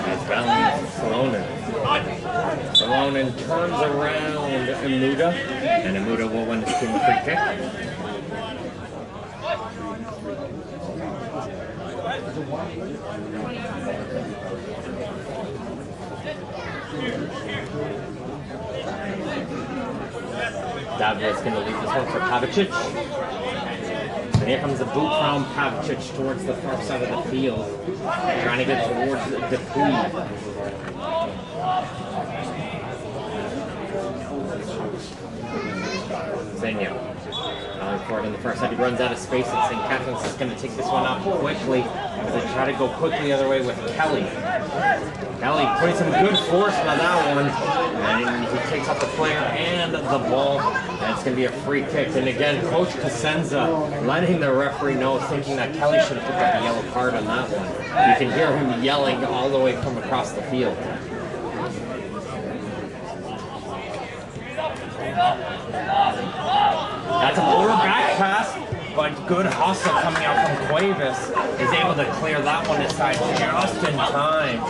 A: That's balanced Salonen. Salonen turns around Amuda, and Amuda will win the free kick. David's going to leave this one for Pavicic. And here comes the boot from Pavicic towards the far side of the field. Trying to get towards the Queen. Zenia. For it on the far side, he runs out of space, and St. Catherine's is going to take this one out quickly as they try to go quickly the other way with Kelly. Kelly putting some good force on that one, and he takes out the player and the ball, and it's going to be a free kick. And again, Coach Cosenza letting the referee know, thinking that Kelly should have picked up the yellow card on that one. You can hear him yelling all the way from across the field. That's a forward back pass, but good hustle coming out from Cuevas. Is able to clear that one aside just in time.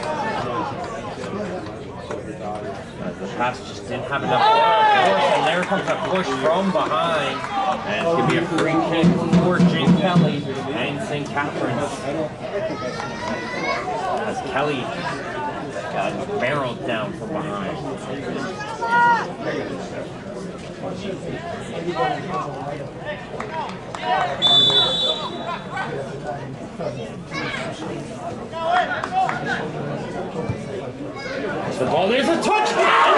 A: The pass just didn't have enough force, and there comes a push from behind. And it's going to be a free kick for Jake Kelly and St. Catherine's. As Kelly got barreled down from behind. The ball, there's a touchdown!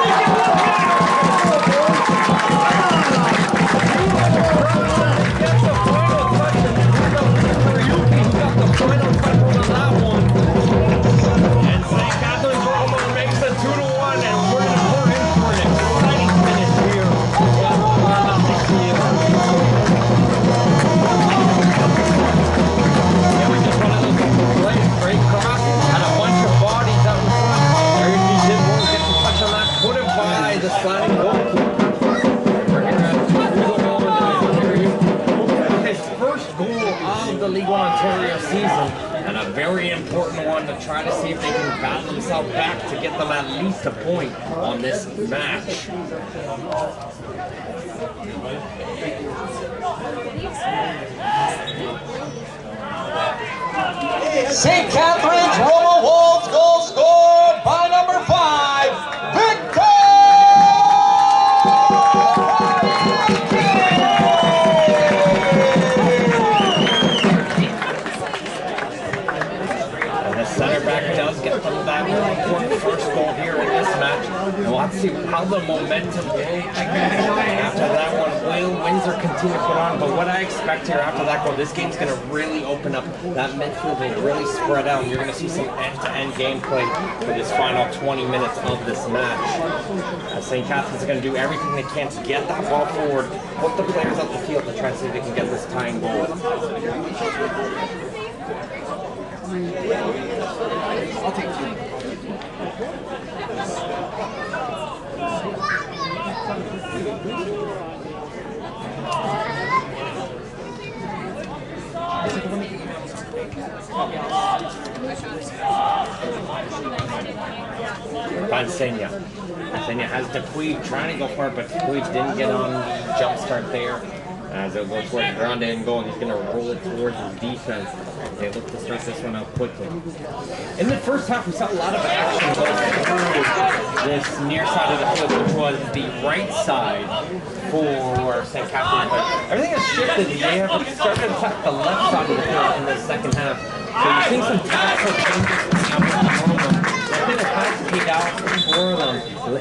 A: And St. Catherine's Roma makes it 2-1, and we're in for an exciting finish here. Yeah, we just one of those plays, great cross, and a bunch of bodies out in front. Eric did won't get to touch on that, put it by the sliding goalkeeper. His first goal of the League One Ontario season, and a very important one to try to see if they can battle themselves back to get them at least a point on this match.
B: St. Catherine's Roma Wolves goal scored by number 5, Victor!
A: And the center back does get them that important first goal here in this match. And we'll have to see how the momentum will change. After that one, will Windsor continue to put on? But what I expect here after that goal, this game's going to really open up. That midfield will really spread out, and you're going to see some end-to-end gameplay for this final 20 minutes of this match. St. Catherine's are going to do everything they can to get that ball forward, put the players up the field to try and see if they can get this tying goal.
E: I'll take 2.
A: Senya. Senya has Depuy trying to go for it, but Depuy didn't get on the jump start there. As they'll go towards Grande and goal, and he's going to roll it towards his defense. They look to start this one out quickly. In the first half, we saw a lot of action go through this near side of the field, which was the right side for St. Catherine. But everything has shifted. They have started to attack the left side of the field in the second half. So you're seeing some tactical changes coming out from them. I think it has paid out for them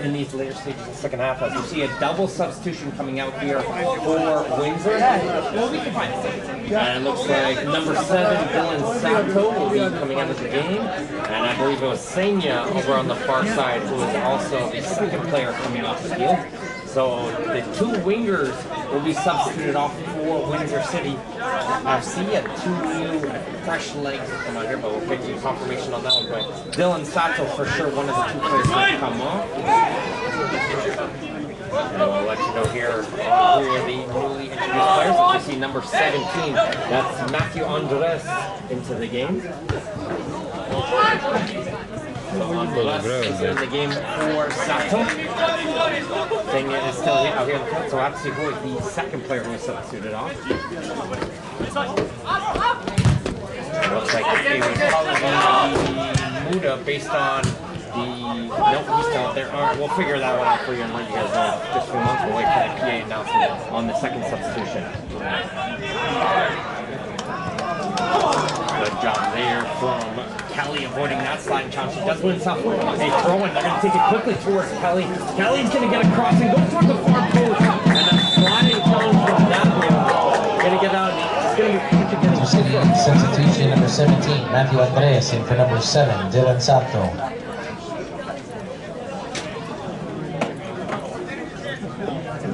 A: in these later stages of the second half. As you see a double substitution coming out here for Windsor. Well, we can find it. And it looks like number 7, Dylan Sato, will be coming out of the game. And I believe it was Senya over on the far side, who is also the second player coming off the field. So the 2 wingers will be substituted off for Windsor City FC at 2 new fresh legs that come out here, but we'll get you confirmation on that one. But Dylan Sato, for sure, one of the 2 players that come off. And we'll let you know here who are the newly introduced players. As you see number 17, that's Matthew Andres into the game. So Andres is in the game for Sato. Senya is still out here in the front, so we'll have to see who is the second player who is substituted off. looks like it would probably be Muda based on the... Nope, he's still out there. Alright, we'll figure that one out for you and let you guys know. Just a few months, we'll wait for the PA announcement on the second substitution. Good job there from Kelly avoiding that sliding challenge. She does win some. They throw in. They're going to take it quickly towards Kelly. Kelly's going to get across and go towards the far post. And a sliding challenge from that way. Going to get out. It's going to be
B: Substitution number 17, Matthew Andres, in for number 7, Dylan Sato.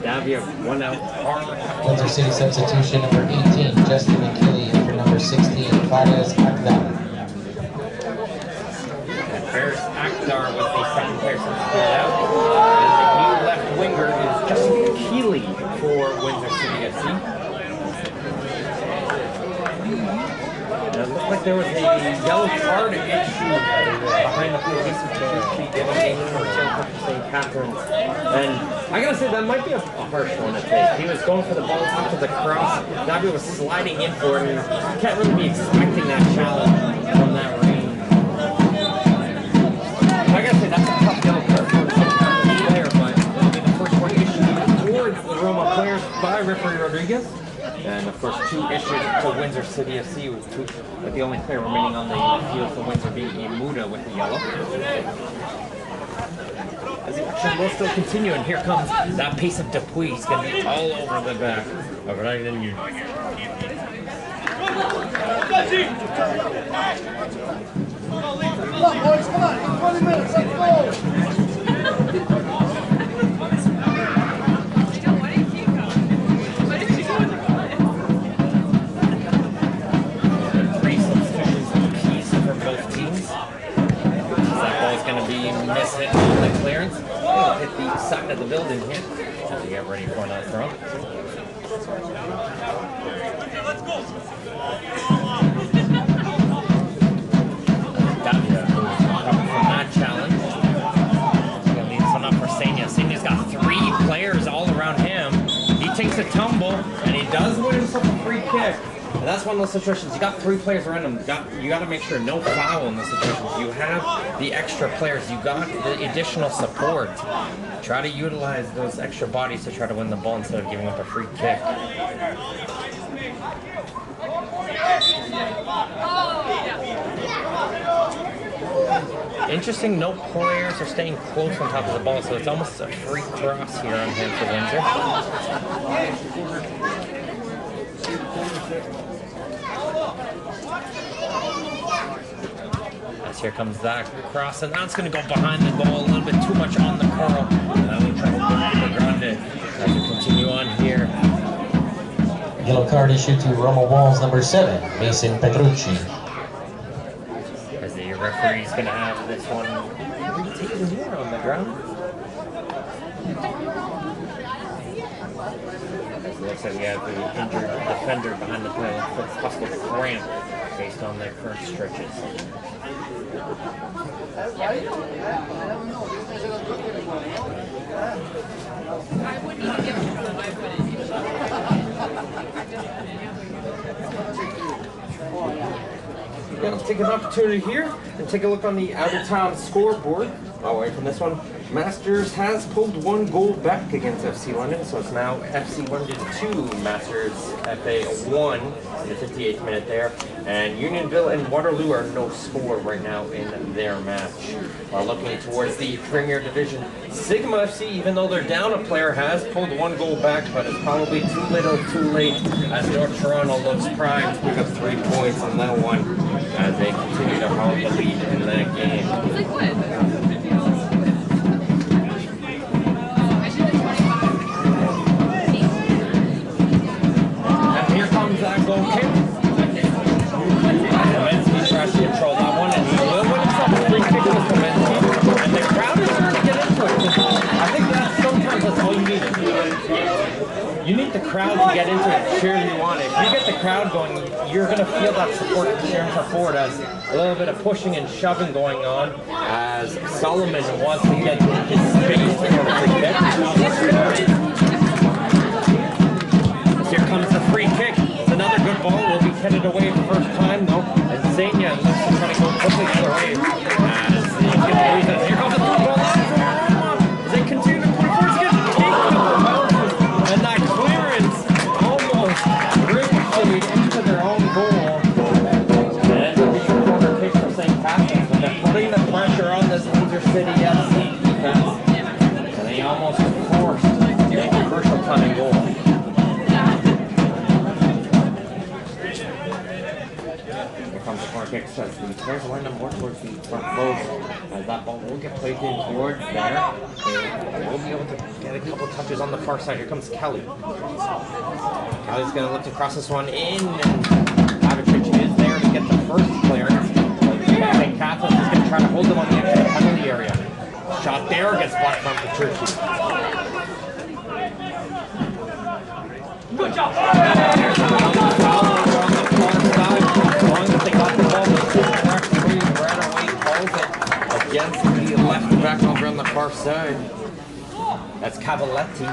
A: Davia, 1 out.
B: Windsor City substitution number 18, Justin McKinley, in for number 16, Fares Akdar.
A: And Fares Akdar with the second player substituted out. And the new left winger is Justin Keeley for Windsor City FC. It looked like there was a yellow card issue behind the police security giving game for St. Catherine's. And I gotta say, that might be a harsh one to take. He was going for the ball after the cross. Davia was sliding in for it, and you can't really be expecting that challenge from that range. I gotta say, that's a tough yellow card for the player, but it'll be the first one issued towards the Roma players by referee Rodriguez. And of course, 2 issued to Windsor City FC, with the only player remaining on the field for Windsor being Muda with the yellow. As the action will still continue, and here comes that pace of Dupuis. He's going to be all over the back of right in you.
C: Come on, boys, come on. 20 minutes, let's go.
A: Miss it on the clearance. It'll hit the side of the building here as we get ready for another throw. Davia coming from that challenge. He's going to leave this one up for Senya. Senya's got 3 players all around him. He takes a tumble and he does win himself a free kick. And that's one of those situations. You got 3 players around him. You got to make sure no foul in those situations. You have the extra players. You got the additional support. Try to utilize those extra bodies to try to win the ball instead of giving up a free kick. Interesting, no players are staying close on top of the ball, so it's almost a free cross here on hand for Windsor. As here comes that cross, and that's going to go behind the goal a little bit too much on the curl. And that will try to put the ground in as we continue on here.
B: Yellow card issued to Roma Walls number 7, Mason Petrucci.
A: As the referee's going to have this one retaken here on the ground. As it looks like we have the injured defender behind the play with possible cramp based on their current stretches. Let's take an opportunity here and take a look on the out-of-town scoreboard. Away from this one, Masters has pulled 1 goal back against FC London, so it's now FC London 2, Masters FA 1 in the 58th minute there. And Unionville and Waterloo are no score right now in their match. While looking towards the Premier Division, Sigma FC, even though they're down a player, has pulled 1 goal back, but it's probably too little too late as North Toronto looks primed to pick up 3 points on that one as they continue to hold the lead in that game. That goal kick. Kamenski tries to control that one, and he will win himself a free kick with Kamenski. And the crowd is starting to get into it. I think that sometimes that's all you need. You need the crowd to get into it, cheer you on it. If you get the crowd going, you're going to feel that support cheering for forward as a little bit of pushing and shoving going on as Solomon wants to get his space for a free kick. Here comes the free kick. It's another good ball. Will be headed away the first time though. And Zania looks to try to go quickly the other way. As he gets the lead. Here comes the through ball out from Roma. As they continue to push forward, get and that clearance almost ricocheted into their own goal. And the corner kick for St. Catharines. But they're putting the pressure on this Windsor City FC defense. And they almost forced a crucial time in goal. Comes the corner kick, says the players line up more towards the front post. As that ball will get played in towards there. They will be able to get a couple touches on the far side. Here comes Kelly. Kelly's going to look to cross this one in, and Avicic is there to get the first clearance. St. Catharines is going to try to hold them on the edge of the penalty area. Shot there gets blocked from Petrucci.
D: Good job!
A: There's another foul on the far side. As long as they got the ball, the referee right away calls it against the left back over on the far side. That's Cavaletti.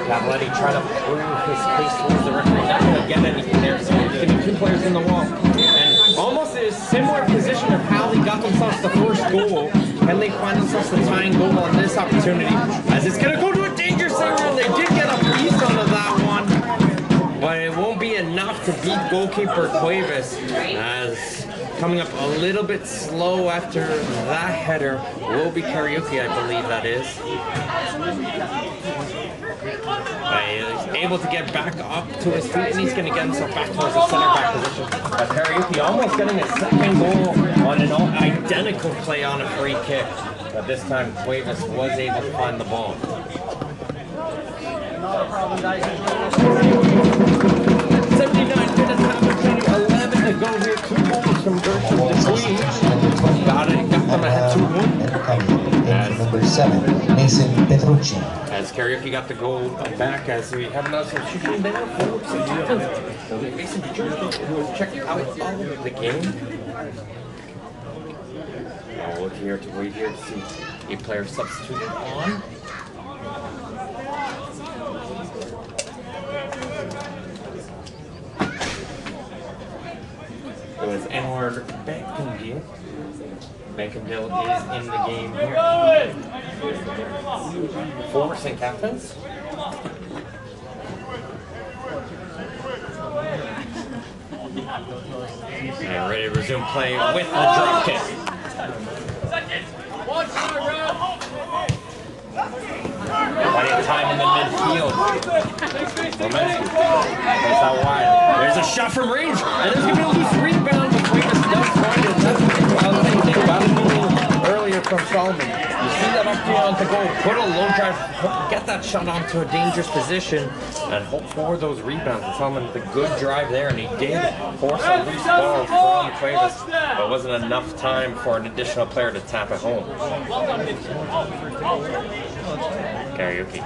A: Cavaletti trying to prove his case towards the referee. Not going to get anything there, so he's getting two players in the wall. And almost a similar position of how they got themselves the first goal. And they find themselves the tying goal on this opportunity. As it's going to go to a dangerous area, and they did get a piece onto that one. But it won't be enough to beat goalkeeper Cuevas, as coming up a little bit slow after that header will be Karaoke, I believe that is. He's able to get back up to his feet, and he's going to get himself back towards the center back position. But Karaoke almost getting a second goal on an identical play on a free kick. But this time Cuevas was able to find the ball. 79 minutes after 11 to go here. 2 goals from Gershon Dupuis. Got them ahead 2-1.
B: And number 7, Mason Petrucci.
A: As Karaoke got the goal back, as we have another substitution there for St. Catharines. So Mason Petrucci, who was checking out all of the game. I'll look here to wait here to see a player substituted on. It was Edward Beckendale. Beckendale is in the game here for St. Catharines. And ready to resume play with the drop kick. Plenty of time in the midfield. Romanski plays out wide. There's a shot from range, and there's going to be a loose rebound, but Cuevas does find it. That's what I was thinking about it earlier from Solomon. You see that up here on the goal, put a low drive, get that shot onto a dangerous position, and hope for those rebounds. And Solomon with a good drive there, and he did force a loose ball from Cuevas, but it wasn't enough time for an additional player to tap it home. Karaoke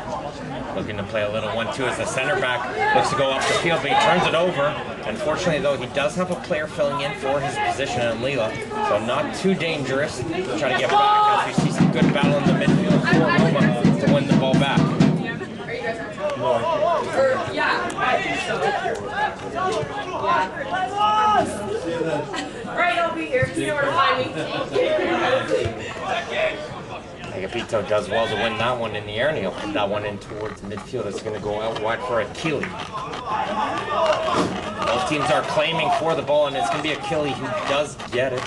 A: looking to play a little 1-2 as the center back looks to go up the field, but he turns it over. Unfortunately, though, he does have a player filling in for his position in Lila, so not too dangerous. Trying to get back as we see some good battle in the midfield for Roma to win the ball back.
F: Right, I'll be here. You know where to find me.
A: Agapito does well to win that one in the air, and he'll put that one in towards midfield. It's going to go out wide for Achille. Both teams are claiming for the ball, and it's going to be Achille who does get it.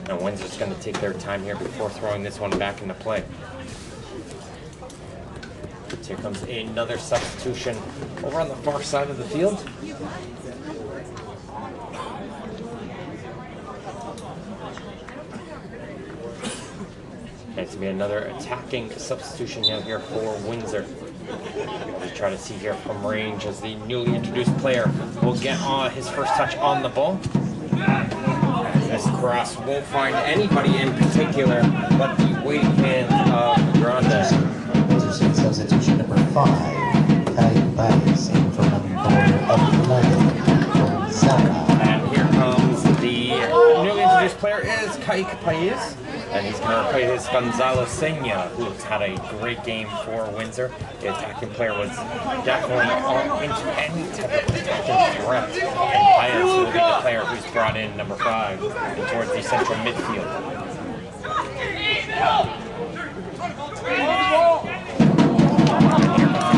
A: And Windsor's going to take their time here before throwing this one back into play. Here comes another substitution over on the far side of the field. It's going to be another attacking substitution now here for Windsor. We try to see here from range as the newly introduced player will get on his first touch on the ball. This cross won't find anybody in particular but the weight hand of Grande.
B: Substitution number 5, Kai Baez, in for number 11, Gonzaga.
A: And here comes the newly introduced player is Kai Paez. And he's going to replace Gonzalo Sena, who's had a great game for Windsor. The attacking player was definitely into any type of attacking threat. And Paez will be the player who's brought in number 5 towards the central midfield.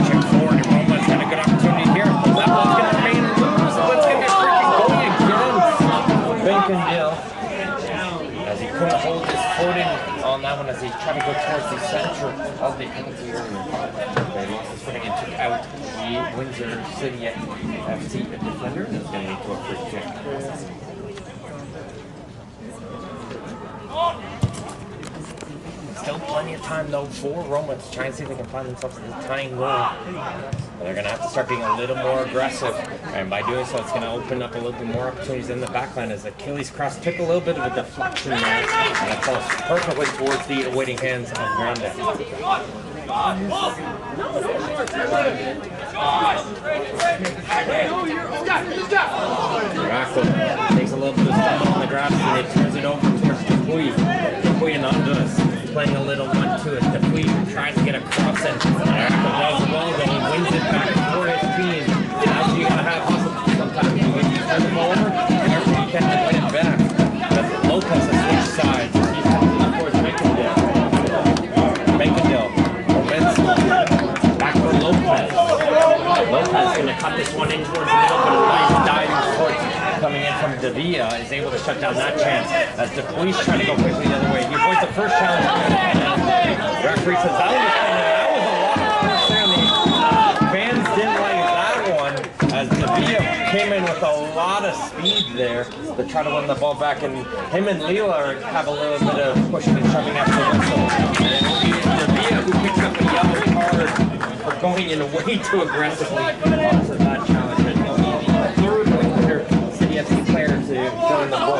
A: Check forward, and Roma's got a good opportunity here. That ball's going to remain loose. What's going to be freaking going against Bacondale, as he couldn't hold his footing on that one as he tried to go towards the center of the penalty area. But he lost his footing and took out the Windsor City FC defender. That's going to lead to a free kick. Still plenty of time though for Roma to try and see if they can find themselves in the tying goal. But they're going to have to start being a little more aggressive, and by doing so, it's going to open up a little bit more opportunities in the backline as Achilles cross took a little bit of a deflection there, and it falls perfectly towards the awaiting hands of Grande. Racco takes a little bit of stuff on the grass and it turns it over towards Dupuy. Dupuy and Andres playing a little 1-2 as Dupuy tries to get across and Racco does the ball though, he wins it back for his team. That's what you gotta have sometimes. You turn the ball over, and you can win it back. But Lopez has switched sides. He's coming towards Bacondale. Back for Lopez. Lopez is going to cut this one in towards the middle, but a nice diving foot coming in from Davia is able to shut down that chance as Dupuis trying to go quickly the other way. He avoids the first challenge. The referee says that was a lot of force there. The fans didn't like that one as Davia came in with a lot of speed there to try to win the ball back, and him and Leela have a little bit of pushing and shoving after the whistle. And it'll be Davia who picks up a yellow card for going in way too aggressively onto that challenge. And he'll be the third Windsor City FC player to join the ball.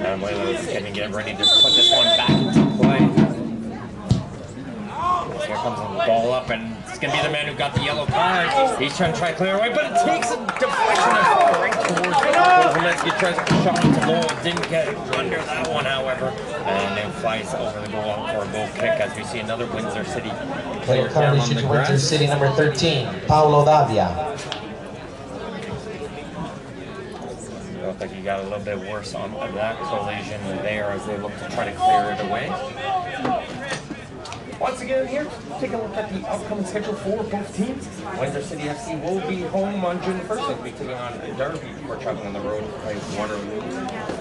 A: And Layla's going to get ready to put this one back into play. Here comes the ball up, and it's going to be the man who got the yellow card. He's trying to clear away, but it takes a deflection and fall right towards Woleski. Tries to shot to goal, didn't get under that one, however, and it flies over the goal for a goal kick as we see another Windsor City player down on the grass.
B: Windsor City number 13, Paulo Davia.
A: Looks like you got a little bit worse on that collision there as they look to try to clear it away. Once again here, take a look at the upcoming schedule for both teams. Windsor City FC will be home on June 1st. They'll be taking on Derby before traveling on the road to play Waterloo.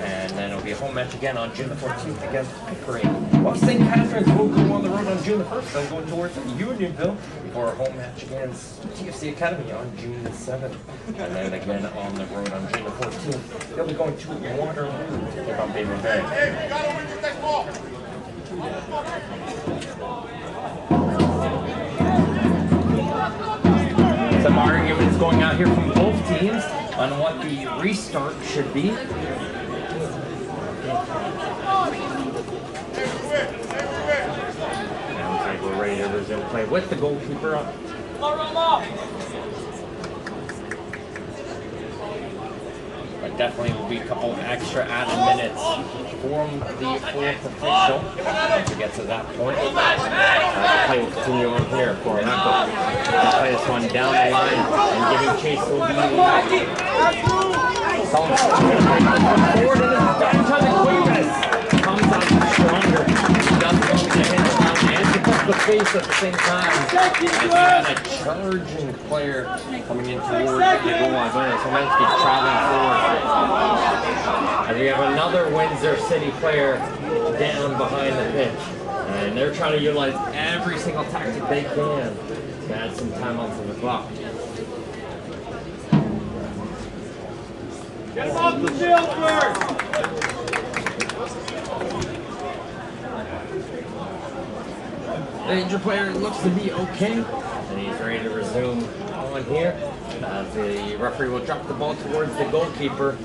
A: And then it'll be a home match again on June the 14th against Pickering. While St. Catharines will go on the road on June the 1st. They'll go towards Unionville before a home match against TFC Academy on June the 7th. And then again on the road on June the 14th. They'll be going to Waterloo to take on Baby Bay. Some arguments going out here from both teams on what the restart should be. Looks like we're ready to resume play with the goalkeeper up. But definitely will be a couple extra added minutes from the fourth official to get to that point. The play will continue on here for Racco. Play this one down the line and giving chase will be forward and it's done to the Cuevas. Comes out stronger. He does go to hit and to touch the face at the same time. As we had a charging player coming in towards the goal line. So Somensky traveling forward. And we have another Windsor City player down behind the pitch. And they're trying to utilize every single tactic they can to add some time onto the clock.
D: Get him off the field first!
A: The injured player looks to be okay, and he's ready to resume on here. The referee will drop the ball towards the goalkeeper.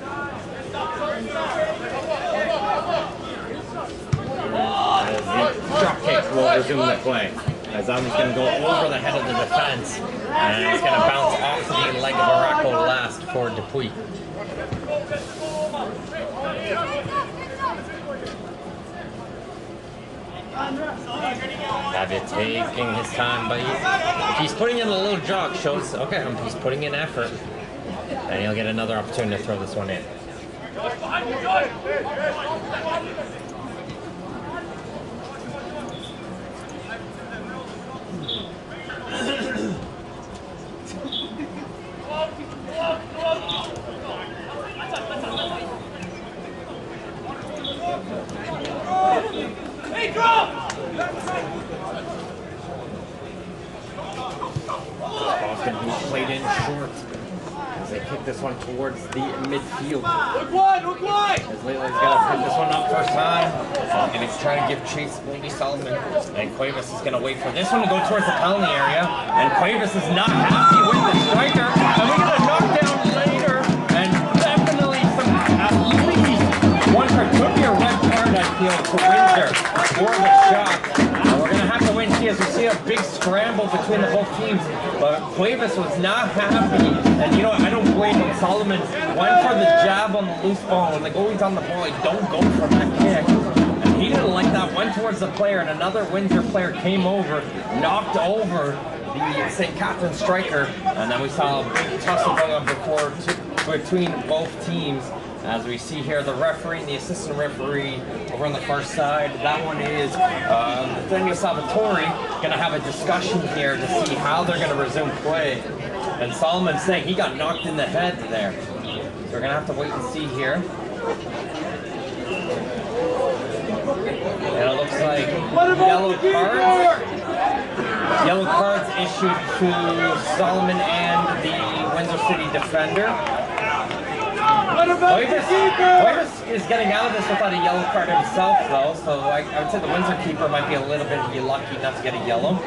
A: As the drop kick will resume the play. As that one's going to go over the head of the defense, and it's going to bounce off the leg of Morocco last for Dupuy. David taking his time, but if he's putting in a little jog, shows, okay, he's putting in effort, and he'll get another opportunity to throw this one in.
D: Hey, drop!
A: Ball's going to be played in short as they kick this one towards the midfield.
D: Look wide, look wide!
A: As Leila's going to pick this one up first time. And he's trying to give chase to Lee Solomon. And Cuevas is going to wait for this one to go towards the penalty area. And Cuevas is not happy with the striker. And we're going to knock down later. And definitely some, at least one card. Could be a red card, I feel, to Windsor for the shot. We're going to have to wait and see as we see a big scramble between the both teams. But Cuevas was not happy. And you know what? I don't blame him. Solomon went for the jab on the loose ball. When the goalie's on the ball, like, don't go for that kick. And he didn't like that. Went towards the player, and another Windsor player came over, knocked over the St. Catharines striker. And then we saw a big tussle going on between both teams. As we see here, the referee and the assistant referee over on the far side. That one is Nathaniel Salvatore, going to have a discussion here to see how they're going to resume play. And Solomon's saying he got knocked in the head there. So we're going to have to wait and see here. And it looks like yellow cards issued to Solomon and the Windsor City defender. Cuevas is getting out of this without a yellow card himself, though, so I would say the Windsor keeper might be a little bit lucky not to get a yellow.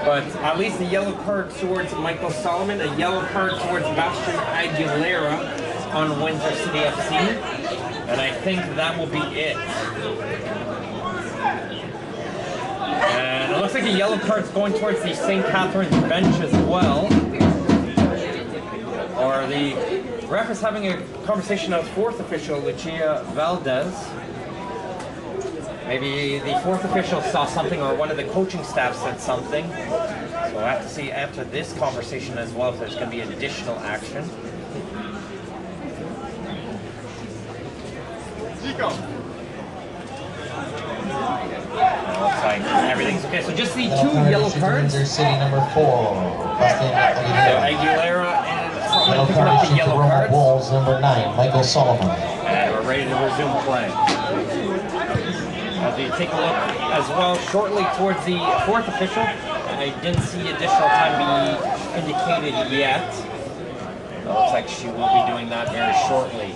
A: But at least a yellow card towards Michael Solomon, a yellow card towards Bastian Aguilera on Windsor City FC, and I think that will be it. And it looks like a yellow card's going towards the St. Catharines bench as well. Or the ref is having a conversation with fourth official, Lucia Valdez. Maybe the fourth official saw something or one of the coaching staff said something. So we'll have to see after this conversation as well if there's going to be additional action. Looks like everything's okay. So just the two yellow cards.
B: Windsor City number 4.
A: Aguilera and
B: Yellow card issued to Roma Wolves number 9, Michael Solomon.
A: And we're ready to resume play. As we take a look as well shortly towards the fourth official. I didn't see additional time be indicated yet. It looks like she will be doing that very shortly.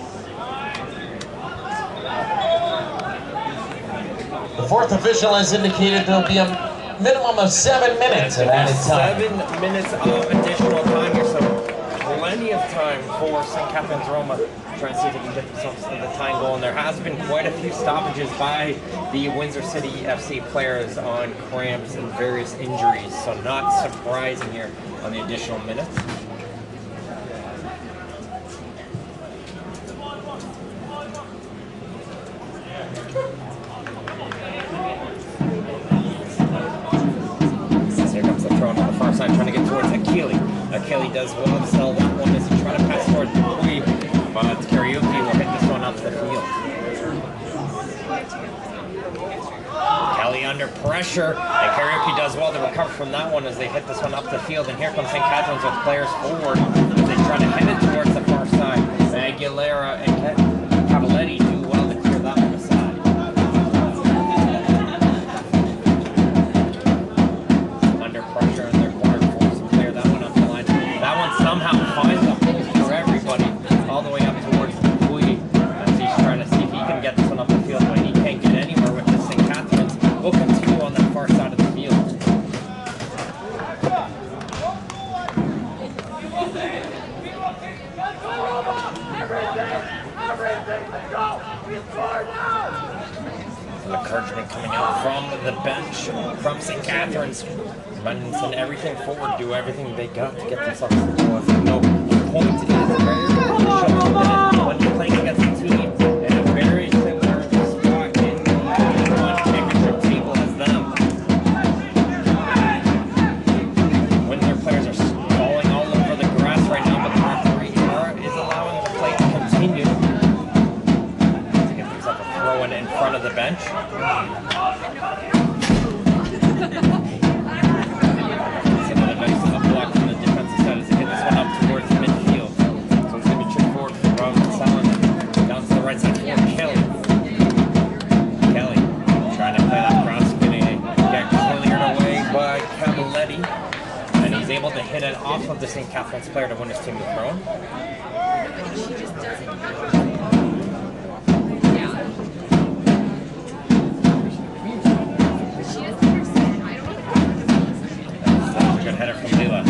B: The fourth official has indicated there will be a minimum of 7 minutes of added time.
A: 7 minutes of additional time here, so plenty of time for St. Catharines Roma trying to see if they can get themselves to the time goal. And there has been quite a few stoppages by the Windsor City FC players on cramps and various injuries, so not surprising here on the additional minutes. Here comes the throw on the far side, trying to get towards Akili. Akili does well to sell that one as he tries to pass towards Dupuy, but Karaoke will hit this one up the field. Kelly under pressure, and Karaoke does well to recover from that one as they hit this one up the field. And here comes St. Catharines with players forward as they try to head it towards the far side. Aguilera and Cavaletti do well to clear that one aside. Under pressure in their corner, force to clear that one up the line. That one somehow finds a hole for everybody all the way up towards Dupuy as he's trying to see if he can get this one up the field, but he can't get anywhere with this. St. Catharines will continue on that far side of the field. Some encouragement coming out from the bench, from St. Catharines. Send everything forward, do everything they got to get themselves to the goal. No point is very showing that when you're playing against a team in a very similar spot in the L1 championship table as them. Windsor players are falling all over the grass right now, but the referee is allowing the play to continue to get themselves a throw in front of the bench. Able to hit it off of the St. Catharines player to win his team the throw.
F: She just doesn't. Yeah. She doesn't understand. I don't know.
A: That's a good header from Lila.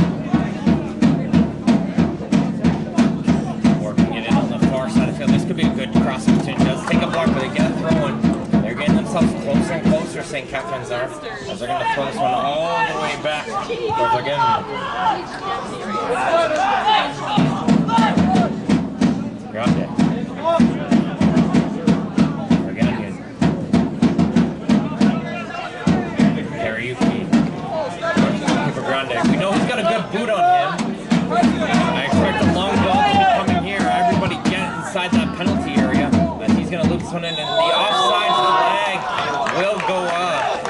A: Working it in on the far side of the field. This could be a good cross between. Does take a block, but they get a throw in. They're getting themselves closer and closer, St. Catharines are. As they're going to throw this one all the way back. They're getting Grande. Again. Kariuki. For Grande. We know he's got a good boot on him. I expect a long ball to be coming here. Everybody get inside that penalty area. But he's going to loop this one in, and the offside flag will go up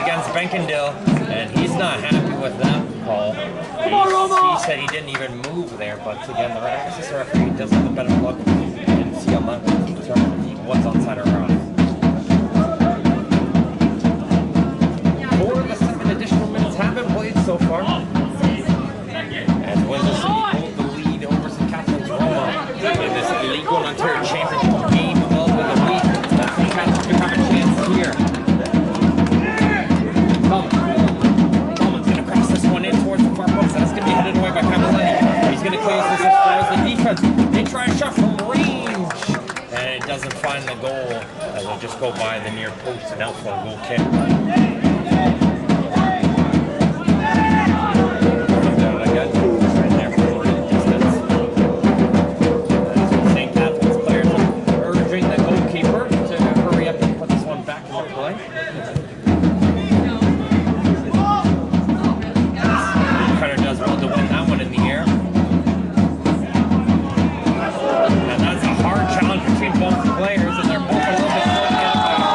A: against Benkendale, and he's not happy with that call. He said he didn't even move there, but again, the assistant referee does have a better look and see on that one to determine what's onside or off. 4 of the 7 additional minutes have been played so far. As Windsor hold the lead over St. Catharines Roma in this League 1 Ontario Championship game of the week. St. Catharines could have a chance here. Coleman's going to cross this one in towards the far post. That's going to be headed away by Camilletti. He's going to clear this as far as the defense. They try a shot from range, and it doesn't find the goal. As they'll just go by the near post and out for a goal kick. St. Catharines players are urging the goalkeeper to hurry up and put this one back into play. Does well to win that one in the air. And that's a hard challenge between both players, and they're both a little bit slow to get it back.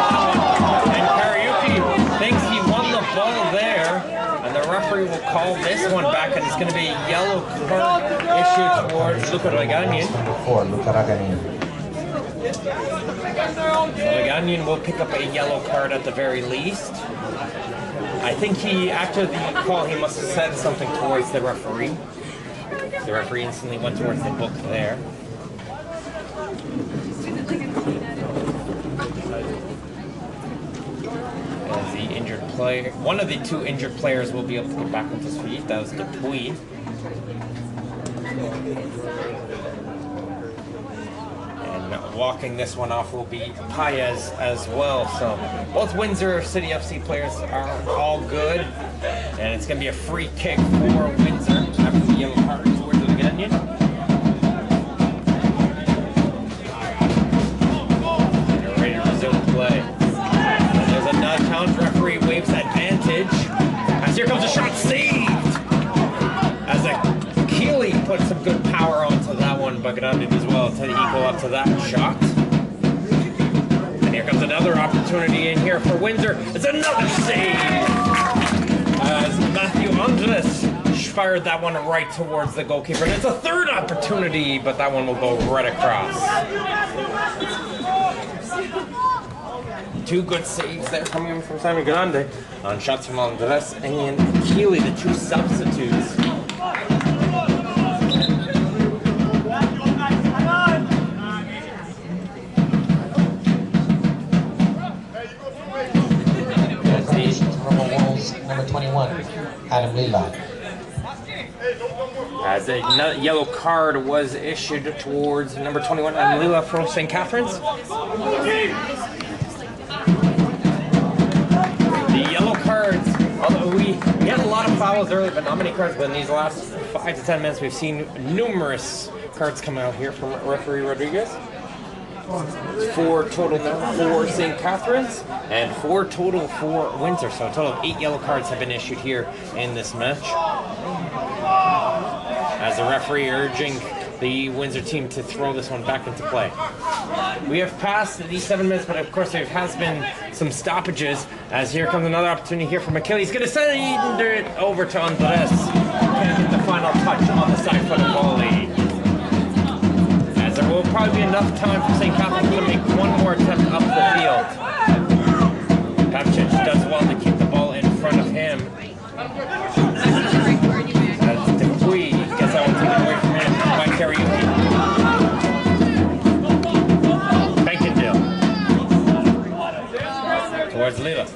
A: And Kariuki thinks he won the ball there, and the referee will call this one back, and it's going to be a yellow card issued towards Luca Raganian.
B: For Luca Raganian.
A: Raganian will pick up a yellow card at the very least. I think after the call, he must have said something towards the referee. The referee instantly went towards the book there. As the injured player, one of the 2 injured players will be able to get back on his feet. That was Dupuy. Walking this one off will be Paez as well. So both Windsor City FC players are all good, and it's going to be a free kick for Windsor after the yellow card towards the Ganian. They're ready to resume play. And there's a nudge. Challenge referee waves advantage. As here comes a shot saved. As Keeley put some good power onto that one, but Grande as well to equal up to that shot. And here comes another opportunity in here for Windsor. It's another save! As Matthew Andres fired that one right towards the goalkeeper. And it's a third opportunity, but that one will go right across. 2 good saves there coming from Simon Grande on shots from Andres and Keeley, the 2 substitutes.
B: Number 21, Adam Lila.
A: As a yellow card was issued towards number 21, Adam Lila from St. Catharines. fouls early, but not many cards. But in these last 5 to 10 minutes, we've seen numerous cards come out here from referee Rodriguez. 4 total now for St. Catharines, and 4 total for Windsor. So a total of 8 yellow cards have been issued here in this match. As the referee urging the Windsor team to throw this one back into play. We have passed these 7 minutes, but of course there has been some stoppages, as here comes another opportunity here for McKill. He's going to send it over to Andres. Can't get the final touch on the side foot volley. As there will probably be enough time for St. Catharines to make one more attempt up the field. Pavchich does well to keep the ball in front of him. As Dupuy gets that one taken away from him by Karaoke. Benkendale. Towards Lila.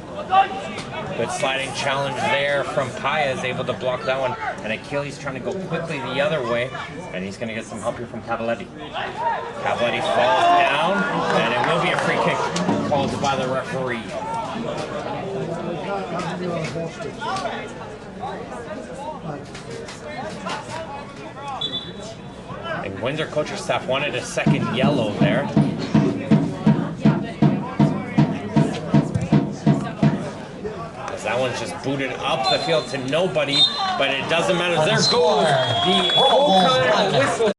A: Good sliding challenge there from Paez, able to block that one. And Achilles trying to go quickly the other way. And he's going to get some help here from Cavaletti. Cavaletti falls down. And it will be a free kick called by the referee. And Windsor coaching staff wanted a second yellow there. As that one's just booted up the field to nobody, but it doesn't matter. There goes the full-time whistle.